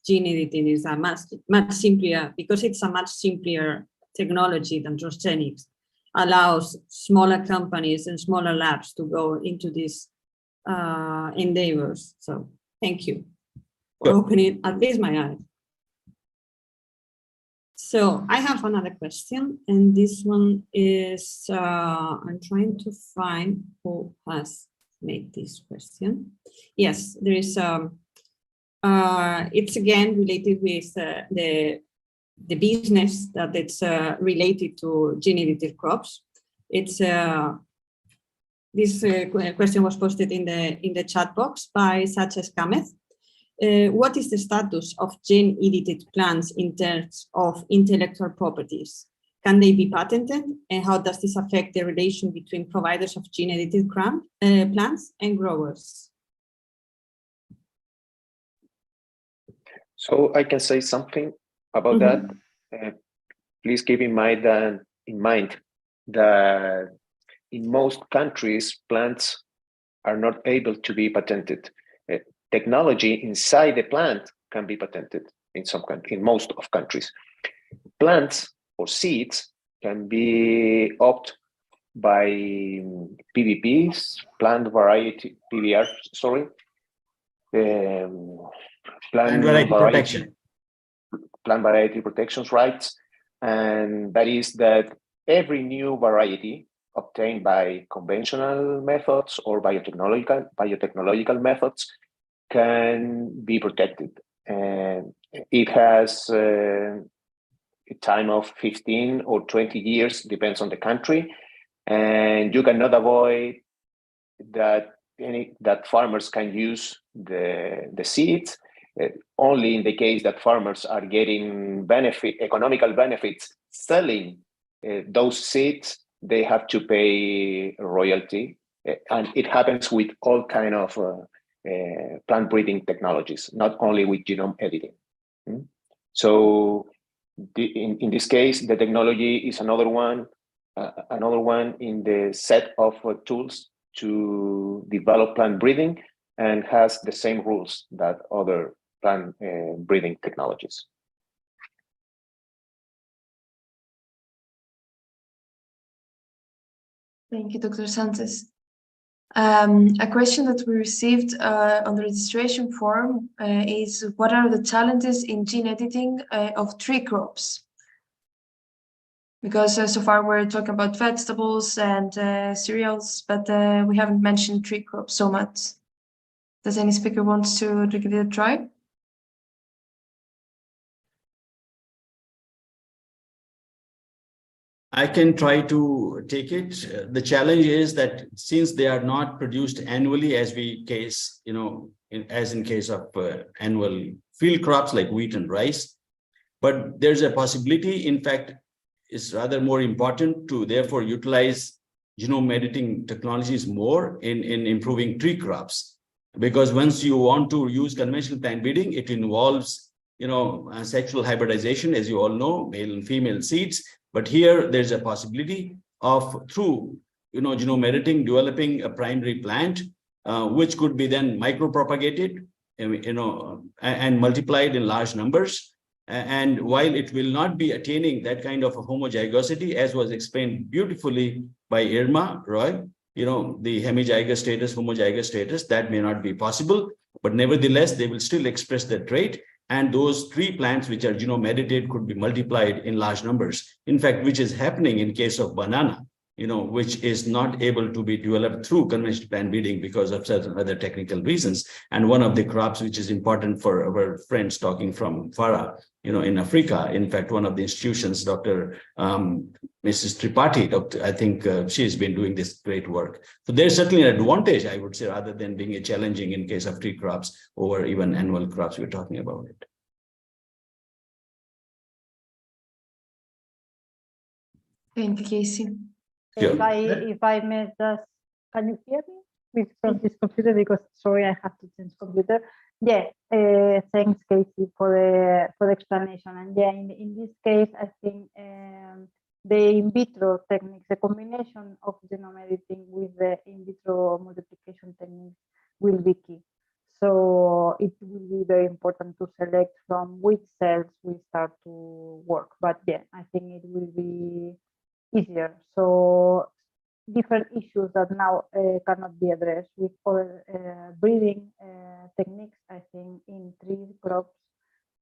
gene editing is a much simpler, because it's a much simpler technology than transgenics, allows smaller companies and smaller labs to go into these endeavors. So thank you for opening at least my eyes. So I have another question, and this one is, I'm trying to find who has made this question. Yes, there is, it's again related with the business that it's related to gene-edited crops. It's this question was posted in the chat box by Sanchez. What is the status of gene-edited plants in terms of intellectual properties? Can they be patented? And how does this affect the relation between providers of gene-edited plants and growers? So I can say something about that. Please keep in mind that in most countries, plants are not able to be patented. Technology inside the plant can be patented in most of countries. Plants or seeds can be opted by PVPs, plant variety protections rights, and that is that every new variety obtained by conventional methods or biotechnological methods can be protected. And it has a time of 15 or 20 years, depends on the country, and you cannot avoid that farmers can use the seeds only in the case that farmers are getting economical benefits selling those seeds. They have to pay royalty, and it happens with all kind of plant breeding technologies, not only with genome editing. So in this case, the technology is another one in the set of tools to develop plant breeding, and has the same rules that other plant breeding technologies. Thank you, Dr. Sanchez. A question that we received on the registration form is, what are the challenges in gene editing of tree crops? Because so far we're talking about vegetables and cereals, but we haven't mentioned tree crops so much. Does any speaker want to give it a try? I can try to take it. The challenge is that since they are not produced annually, as in case of annual field crops like wheat and rice, but there's a possibility, in fact, it's rather more important to therefore utilize genome editing technologies more in improving tree crops. Because once you want to use conventional plant breeding, it involves sexual hybridization, as you all know, male and female seeds. But here there's a possibility of, through genome editing, developing a primary plant, which could be then micropropagated, and multiplied in large numbers. And while it will not be attaining that kind of a homozygosity, as was explained beautifully by Irma, Roig, the hemizygous status, homozygous status, that may not be possible, but nevertheless, they will still express that trait. And those tree plants which are genome edited could be multiplied in large numbers. In fact, which is happening in case of banana, which is not able to be developed through conventional plant breeding because of certain other technical reasons. And one of the crops which is important for our friends talking from Farah, in Africa, in fact, one of the institutions, Dr. Mrs. Tripathi, I think she has been doing this great work. So there's certainly an advantage, I would say, rather than being a challenging in case of tree crops or even annual crops we're talking about it. Thank you, Casey. Sure. If I may just, can you hear me from this computer? Because sorry, I have to change computer. Yeah, thanks, Casey, for the explanation. And yeah, in this case, I think the in vitro techniques, the combination of genome editing with the in vitro multiplication techniques will be key. So it will be very important to select from which cells we start to work. But yeah, I think it will be easier. So different issues that now cannot be addressed with other breeding techniques, I think in tree crops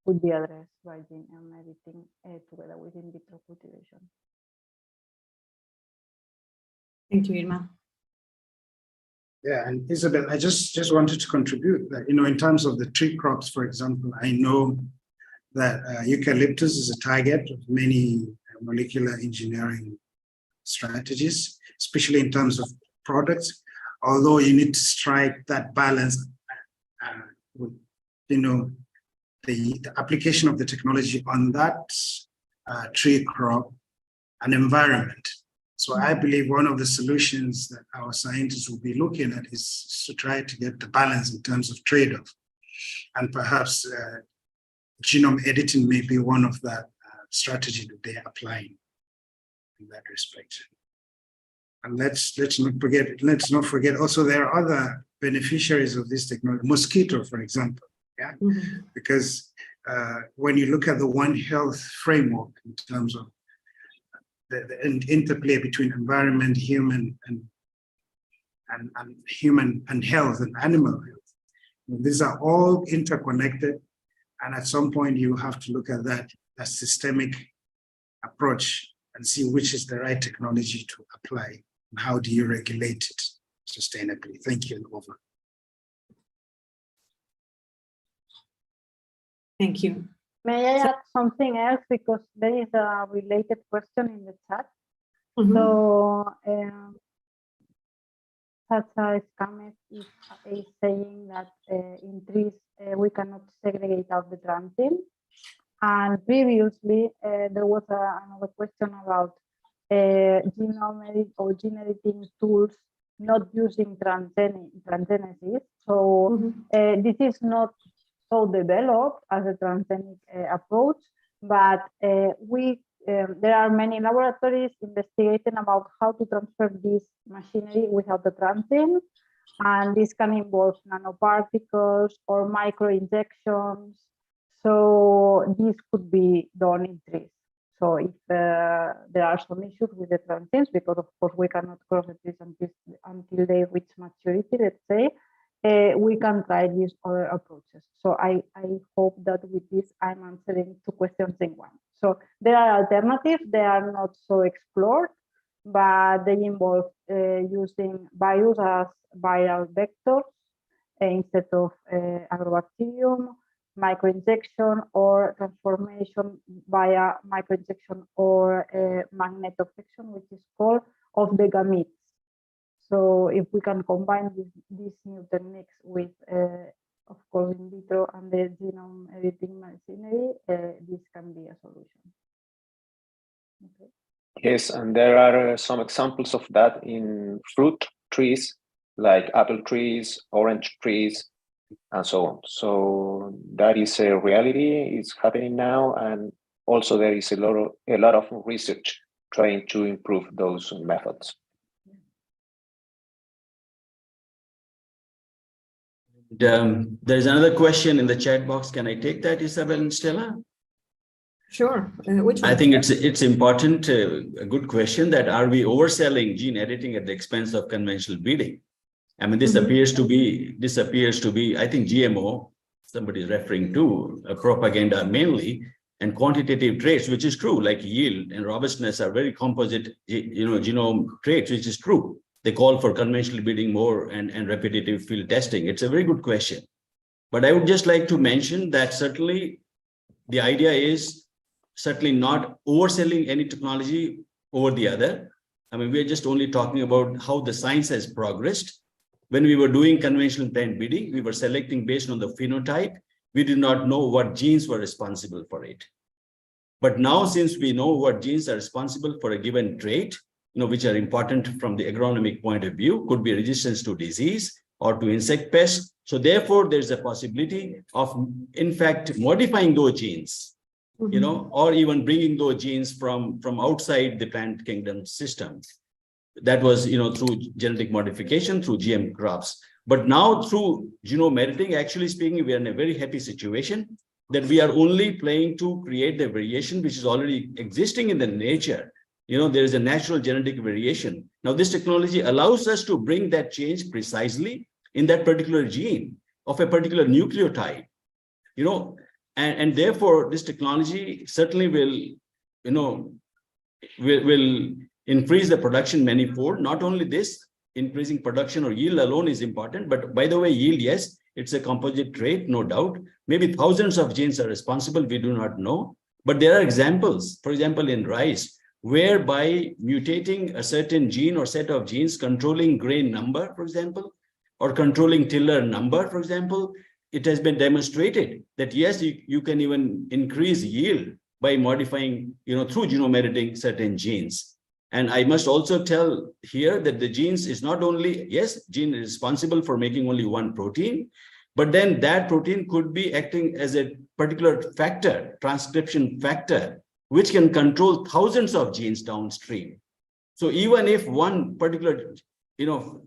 could be addressed by genome editing together with in vitro cultivation. Thank you, Irma. Yeah, and Isabel, I just wanted to contribute that, in terms of the tree crops, for example, I know that eucalyptus is a target of many molecular engineering strategies, especially in terms of products, although you need to strike that balance with, the application of the technology on that tree crop and environment. So I believe one of the solutions that our scientists will be looking at is to try to get the balance in terms of trade-off. And perhaps genome editing may be one of that strategy that they're applying in that respect. And let's not forget also there are other beneficiaries of this technology, mosquito, for example. Yeah, because when you look at the One Health framework in terms of the interplay between environment, human, and human and health and animal health, these are all interconnected, and at some point you have to look at that as systemic approach and see which is the right technology to apply and how do you regulate it sustainably. Thank you, and over. Thank you. May I add something else, because there is a related question in the chat. So Sanchez is saying that in trees we cannot segregate out the transgene. And previously there was another question about genome edit or gene editing tools not using transgenesis. So this is not so developed as a transgenic approach, but there are many laboratories investigating about how to transfer this machinery without the transgene, and this can involve nanoparticles or microinjections. So this could be done in trees. So if there are some issues with the transgenes, because of course we cannot cross the trees until they reach maturity, let's say, we can try these other approaches. So I hope that with this I'm answering two questions in one. So there are alternatives, they are not so explored, but they involve using virus as viral vectors instead of agrobacterium, microinjection or transformation via microinjection or magnetosection, which is called, of the gametes. So if we can combine these new techniques with, of course, in vitro and the genome editing machinery, this can be a solution. Okay. Yes, and there are some examples of that in fruit trees, like apple trees, orange trees, and so on. So that is a reality, it's happening now, and also there is a lot of research trying to improve those methods. There's another question in the chat box. Can I take that, Isabel and Stella? Sure. Which one? I think it's important, a good question, that are we overselling gene editing at the expense of conventional breeding? I mean, this appears to be, I think GMO, somebody is referring to propaganda mainly, and quantitative traits, which is true, like yield and robustness are very composite, genome traits, which is true. They call for conventional breeding more and repetitive field testing. It's a very good question. But I would just like to mention that certainly the idea is certainly not overselling any technology over the other. I mean, we're just only talking about how the science has progressed. When we were doing conventional plant breeding, we were selecting based on the phenotype. We did not know what genes were responsible for it. But now, since we know what genes are responsible for a given trait, which are important from the agronomic point of view, could be resistance to disease or to insect pests, So therefore, there's a possibility of, in fact, modifying those genes, you know, or even bringing those genes from outside the plant kingdom system. That was, you know, through genetic modification, through GM crops. But now through genome editing, actually speaking, we are in a very happy situation that we are only playing to create the variation which is already existing in the nature. You know, there is a natural genetic variation. Now, this technology allows us to bring that change precisely in that particular gene of a particular nucleotide, you know, and therefore this technology certainly will, you know, will increase the production manifold. Not only this, increasing production or yield alone is important, but by the way, yield, yes, it's a composite trait, no doubt. Maybe thousands of genes are responsible, we do not know. But there are examples, for example, in rice, whereby mutating a certain gene or set of genes controlling grain number, for example, or controlling tiller number, for example, it has been demonstrated that yes, you can even increase yield by modifying, you know, through genome editing certain genes. And I must also tell here that the genes is not only, yes, gene is responsible for making only one protein, but then that protein could be acting as a particular factor, transcription factor, which can control thousands of genes downstream. So even if one particular, you know,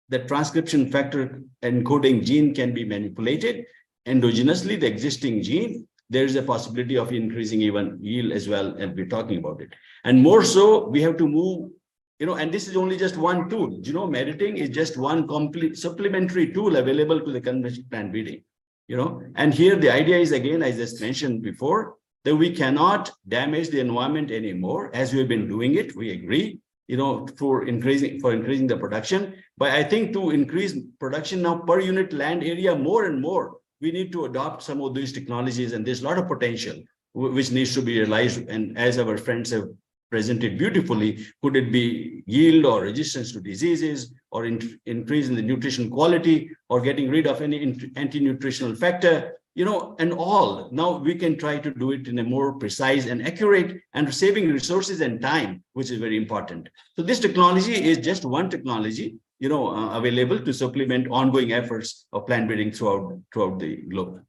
the transcription factor encoding gene can be manipulated endogenously, the existing gene, there is a possibility of increasing even yield as well, and we're talking about it. And more so, we have to move, you know, and this is only just one tool. Genome editing is just one complete supplementary tool available to the conventional plant breeding, you know. And here the idea is, again, I just mentioned before, that we cannot damage the environment anymore as we've been doing it. We agree, you know, for increasing the production. But I think to increase production now per unit land area more and more, we need to adopt some of these technologies, and there's a lot of potential which needs to be realized. And as our friends have presented beautifully, could it be yield or resistance to diseases, or increase in the nutrition quality, or getting rid of any anti-nutritional factor, you know, and all. Now we can try to do it in a more precise and accurate, and saving resources and time, which is very important. So this technology is just one technology, you know, available to supplement ongoing efforts of plant breeding throughout the globe.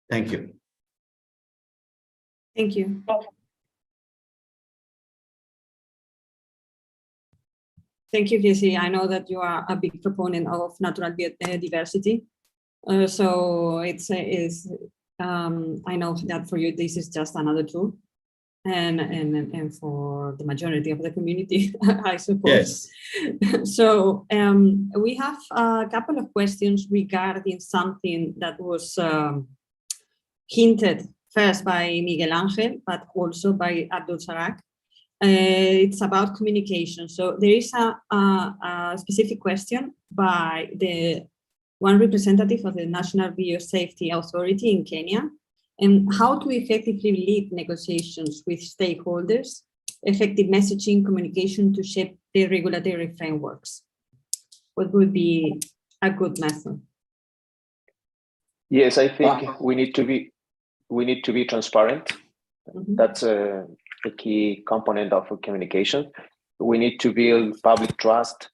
Thank you. Thank you. Thank you, KC. I know that you are a big proponent of natural biodiversity. So I know that for you, this is just another tool. And for the majority of the community, I suppose. Yes. So we have a couple of questions regarding something that was hinted first by Miguel Angel, but also by Abdulrazak. It's about communication. So there is a specific question by the one representative of the National Biosafety Authority in Kenya, and how to effectively lead negotiations with stakeholders, effective messaging, communication to shape the regulatory frameworks. What would be a good method? Yes, I think we need to be transparent. Mm-hmm. That's a key component of communication. We need to build public trust,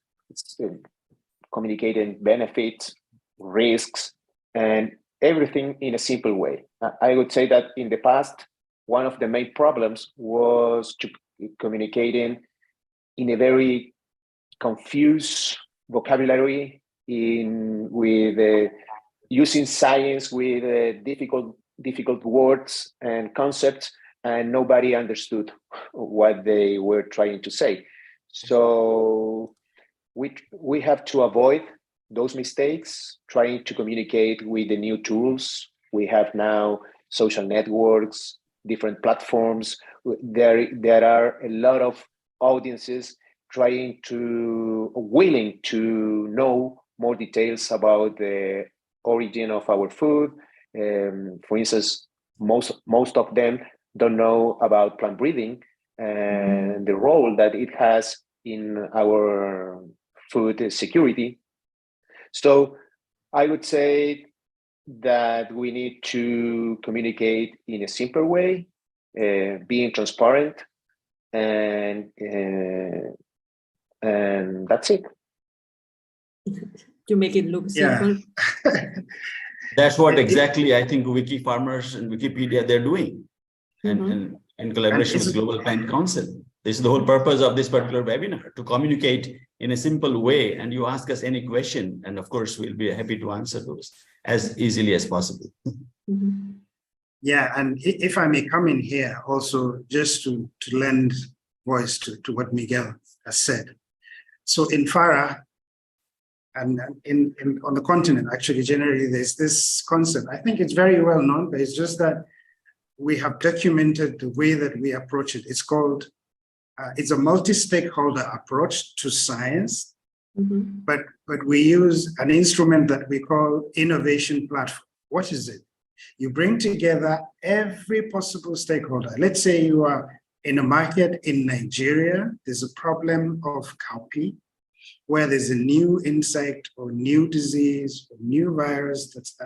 communicating benefits, risks, and everything in a simple way. I would say that in the past, one of the main problems was to communicating in a very confused vocabulary, with using science with difficult words and concepts, and nobody understood what they were trying to say. So we have to avoid those mistakes, trying to communicate with the new tools. We have now social networks, different platforms. There are a lot of audiences willing to know more details about the origin of our food. For instance, most of them don't know about plant breeding and the role that it has in our food security. So I would say that we need to communicate in a simple way, being transparent, and that's it. to make it look simple. That's what exactly I think Wikifarmers and Wikipedia, they're doing. And in collaboration with Global Plant Council. This is the whole purpose of this particular webinar, to communicate in a simple way. And you ask us any question, and of course, we'll be happy to answer those as easily as possible. Yeah, and if I may come in here also just to lend voice to what Miguel has said. So in FARA, and on the continent, actually, generally, there's this concept. I think it's very well known, but it's just that we have documented the way that we approach it. It's called, it's a multi-stakeholder approach to science, but we use an instrument that we call innovation platform. What is it? You bring together every possible stakeholder. Let's say you are in a market in Nigeria, there's a problem of cowpea, where there's a new insect or new disease or new virus that's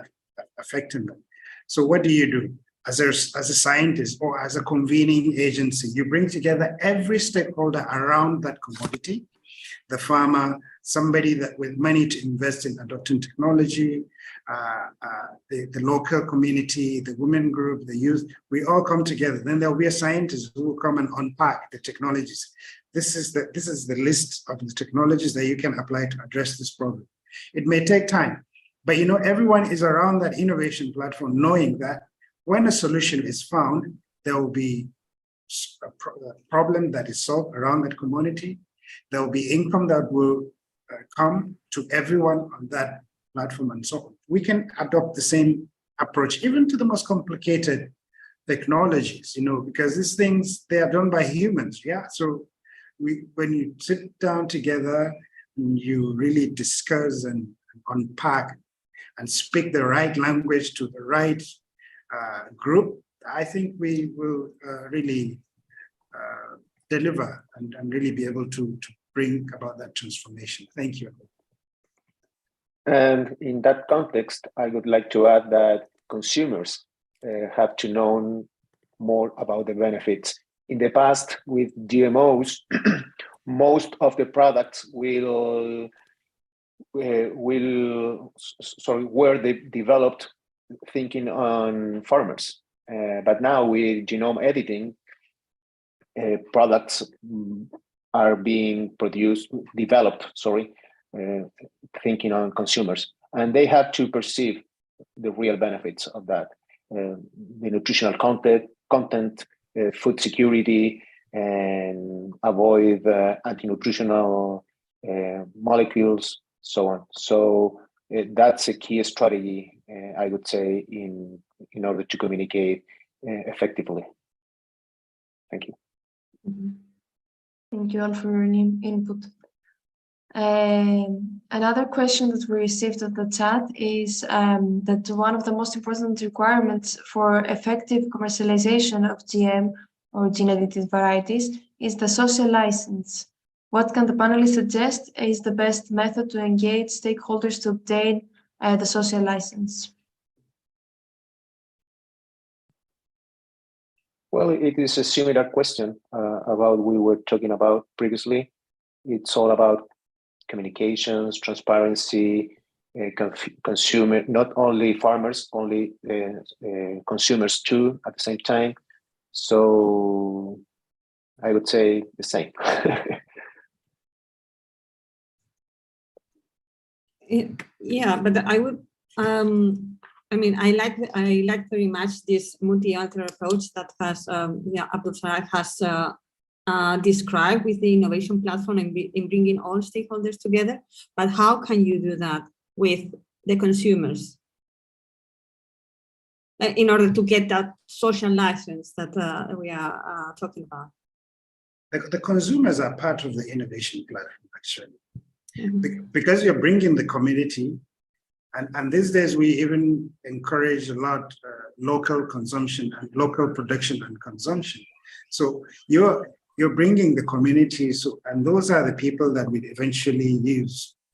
affecting them. So what do? As a scientist or as a convening agency, you bring together every stakeholder around that commodity, the farmer, somebody that with money to invest in adopting technology, the local community, the women group, the youth, we all come together. Then there'll be a scientist who will come and unpack the technologies. This is the list of the technologies that you can apply to address this problem. It may take time, but everyone is around that innovation platform, knowing that when a solution is found, there will be a problem that is solved around that commodity. There will be income that will come to everyone on that platform and so on. We can adopt the same approach, even to the most complicated technologies, because these things, they are done by humans, yeah? So when you sit down together, you really discuss and unpack and speak the right language to the right group, I think we will really deliver and really be able to bring about that transformation. Thank you. And in that context, I would like to add that consumers have to know more about the benefits. In the past, with GMOs, most of the products were developed thinking on farmers. But now with genome editing, products are being developed, thinking on consumers. And they have to perceive the real benefits of that. The nutritional content, food security, and avoid anti-nutritional molecules, so on. So that's a key strategy, I would say, in order to communicate effectively. Thank you. Thank you all for your input. Another question that we received at the chat is that one of the most important requirements for effective commercialization of GM or gene-edited varieties is the social license. What can the panelists suggest is the best method to engage stakeholders to obtain the social license? Well, it is a similar question about we were talking about previously. It's all about communications, transparency, consumer, not only farmers, only consumers too at the same time. So I would say the same. Yeah, but I would. I like very much this multi-alter approach that has Abdulrazak has described with the innovation platform and in bringing all stakeholders together. But how can you do that with the consumers in order to get that social license that we are talking about? The consumers are part of the innovation platform, actually, because you're bringing the community. And these days, we even encourage a lot local consumption and local production and consumption. So you're bringing the community, and those are the people that will eventually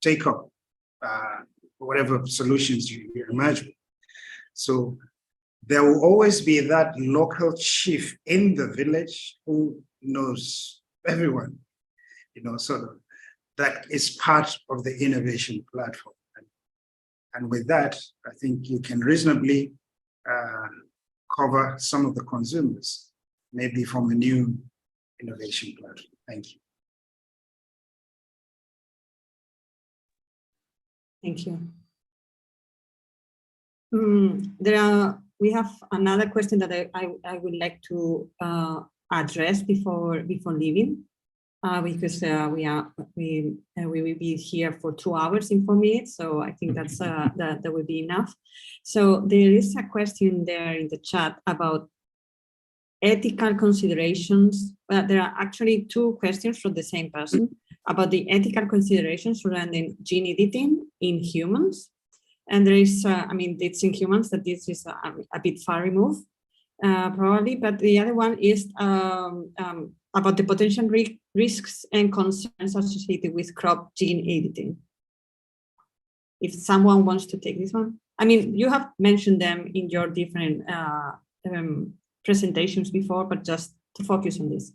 take up whatever solutions you imagine. So there will always be that local chief in the village who knows everyone, sort of. that is part of the innovation platform. And with that, I think you can reasonably cover some of the consumers, maybe from a new innovation platform. Thank you. Thank you. We have another question that I would like to address before leaving, because we will be here for 2 hours in 4 minutes, so I think that's that will be enough. So there is a question there in the chat about ethical considerations. There are actually 2 questions from the same person about the ethical considerations surrounding gene editing in humans. And there is, I mean, it's in humans that this is a bit far removed, probably, but the other one is about the potential risks and concerns associated with crop gene editing. If someone wants to take this one. I mean, you have mentioned them in your different presentations before, but just to focus on this.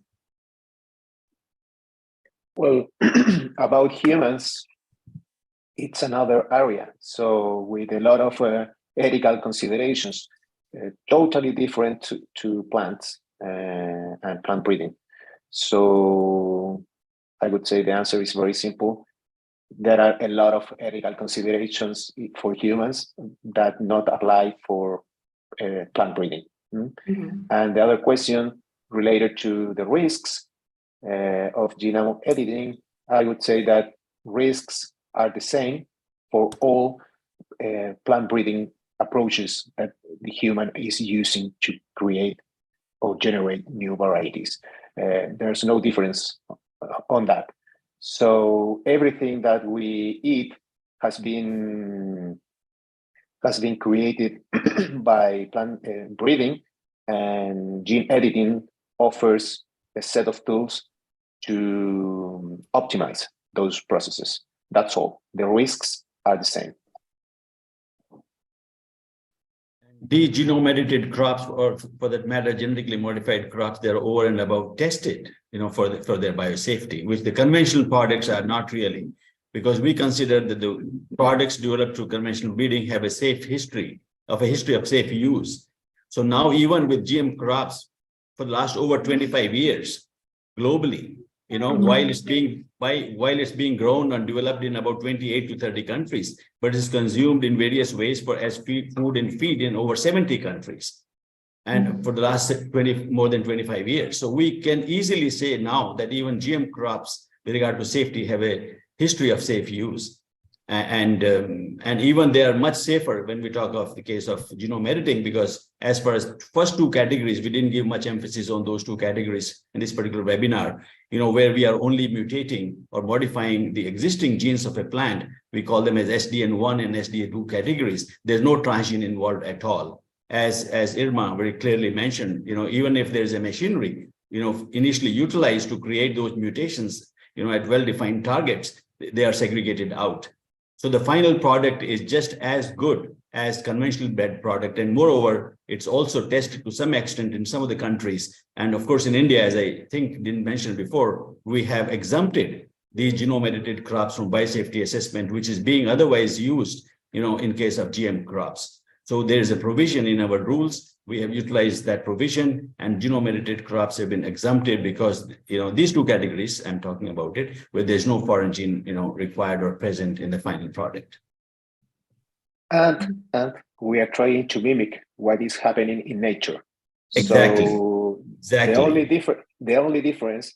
Well, about humans, it's another area. So with a lot of ethical considerations, totally different to plants and plant breeding. So I would say the answer is very simple. There are a lot of ethical considerations for humans that not apply for plant breeding. Mm-hmm. And the other question related to the risks of genome editing, I would say that risks are the same for all plant breeding approaches that the human is using to create or generate new varieties. There's no difference on that. So everything that we eat has been created by plant breeding, and gene editing offers a set of tools to optimize those processes. That's all. The risks are the same. The genome edited crops, or for that matter, genetically modified crops, they're over and above tested, for their biosafety, which the conventional products are not really, because we consider that the products developed through conventional breeding have a history of safe use. So now, even with GM crops for the last over 25 years, globally, while it's being grown and developed in about 28 to 30 countries, but it's consumed in various ways as food and feed in over 70 countries, and for the last more than 25 years. So we can easily say now that even GM crops, with regard to safety, have a history of safe use, and even they are much safer when we talk of the case of genome editing, because as far as first 2 categories, we didn't give much emphasis on those 2 categories in this particular webinar, where we are only mutating or modifying the existing genes of a plant. We call them as SDN1 and SDN2 categories. There's no transgene involved at all. As Irma very clearly mentioned, even if there's a machinery, initially utilized to create those mutations, at well-defined targets, they are segregated out. So the final product is just as good as conventional bred product. And moreover, it's also tested to some extent in some of the countries. And of course, in India, as I think didn't mention before, we have exempted these genome edited crops from biosafety assessment, which is being otherwise used, in case of GM crops. So there is a provision in our rules. We have utilized that provision, and genome edited crops have been exempted because, these 2 categories I'm talking about it, where there's no foreign gene, required or present in the final product. And we are trying to mimic what is happening in nature. Exactly. So exactly. The only difference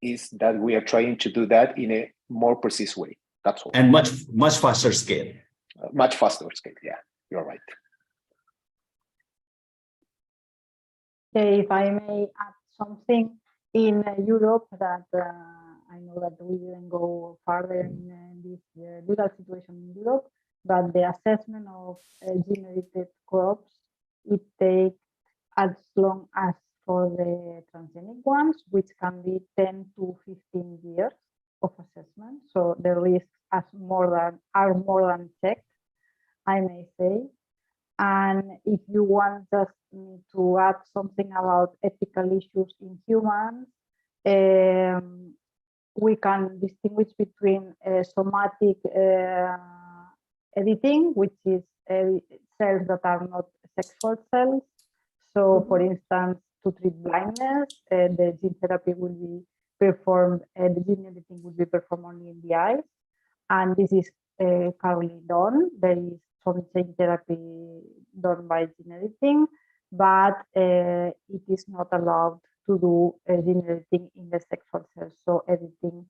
is that we are trying to do that in a more precise way. That's all. And much faster scale. Much faster scale. Yeah, you're right. If I may add something, in Europe, that I know that we didn't go further in this legal situation in Europe, but the assessment of gene-edited crops, it takes as long as for the transgenic ones, which can be 10 to 15 years of assessment. So the risks are more than checked, I may say. And if you want just to add something about ethical issues in humans, we can distinguish between somatic editing, which is cells that are not sexual cells. So, for instance, to treat blindness, the gene therapy will be performed, the gene editing will be performed only in the eyes. And this is currently done. There is some gene therapy done by gene editing, but it is not allowed to do gene editing in the sexual cells. So editing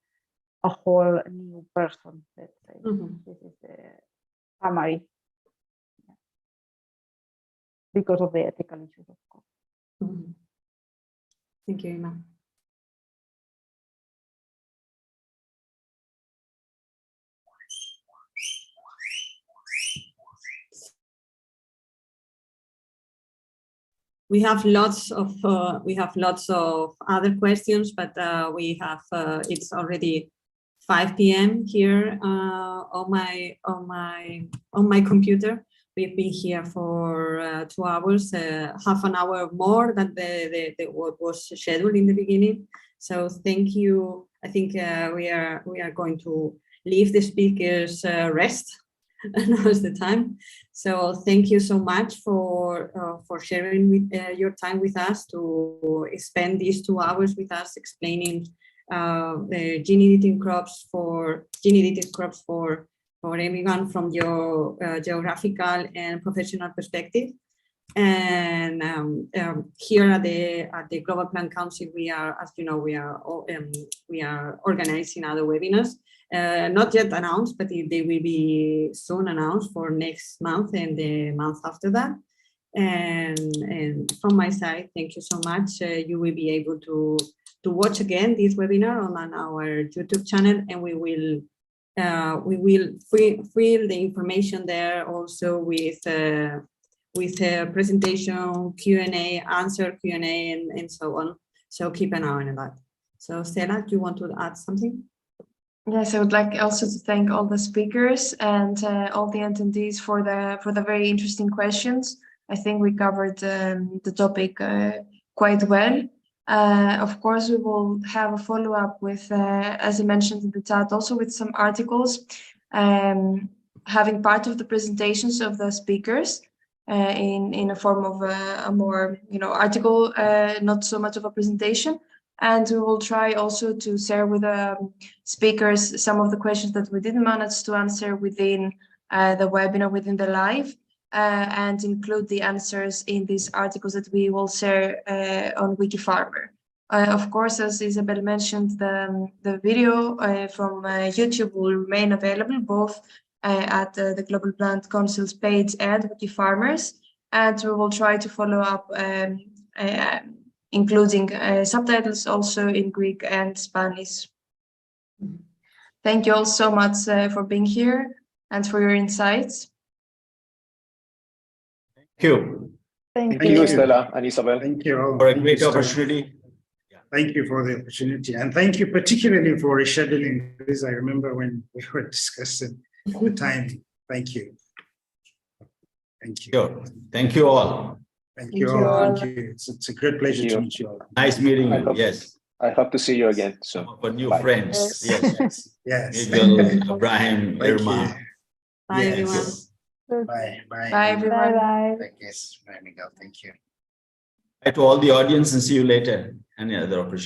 a whole new person, let's say. This is the summary. Because of the ethical issues, of course. Thank you, Irma. We have lots of other questions, but we have it's already 5 p.m. here on my computer. We've been here for 2 hours, half an hour more than the what was scheduled in the beginning. So thank you. I think we are going to leave the speakers rest. Now is the time. So thank you so much for sharing with your time with us, to spend these 2 hours with us explaining the gene edited crops for everyone from your geographical and professional perspective. And here at the Global Plant Council, we are, as you know, we are organizing other webinars, not yet announced, but they will be soon announced for next month and the month after that. And from my side, thank you so much. You will be able to watch again this webinar on our YouTube channel, and we will fill the information there also with a presentation, Q&A, answer Q&A, and so on. So keep an eye on that. So Stella, do you want to add something? Yes, I would like also to thank all the speakers and all the attendees for the very interesting questions. I think we covered the topic quite well. Of course, we will have a follow-up with, as I mentioned in the chat, also with some articles, having part of the presentations of the speakers in a form of a more, article, not so much of a presentation. And we will try also to share with speakers some of the questions that we didn't manage to answer within the webinar, within the live, and include the answers in these articles that we will share on Wikifarmer. Of course, as Isabel mentioned, the video from YouTube will remain available both at the Global Plant Council's page and Wikifarmers, and we will try to follow up including subtitles also in Greek and Spanish. Thank you all so much for being here and for your insights. Thank you. Thank you, Stella and Isabel. Thank you all. For a great opportunity. Thank you for the opportunity, and thank you particularly for rescheduling this. I remember when we were discussing the time. Thank you. Thank you. Sure. Thank you all. Thank you all. Thank you. It's a great pleasure to meet you all. Nice meeting you. Yes. I hope to see you again soon. For new Bye. friends. Yes. Yes. Miguel, Ibrahim, Thank Irma. you. Bye, Yes. everyone. Bye. Bye. Bye, everyone. Bye-bye. Yes. Bye, Miguel. Thank you. Bye to all the audience, and see you later. Any other opportunity.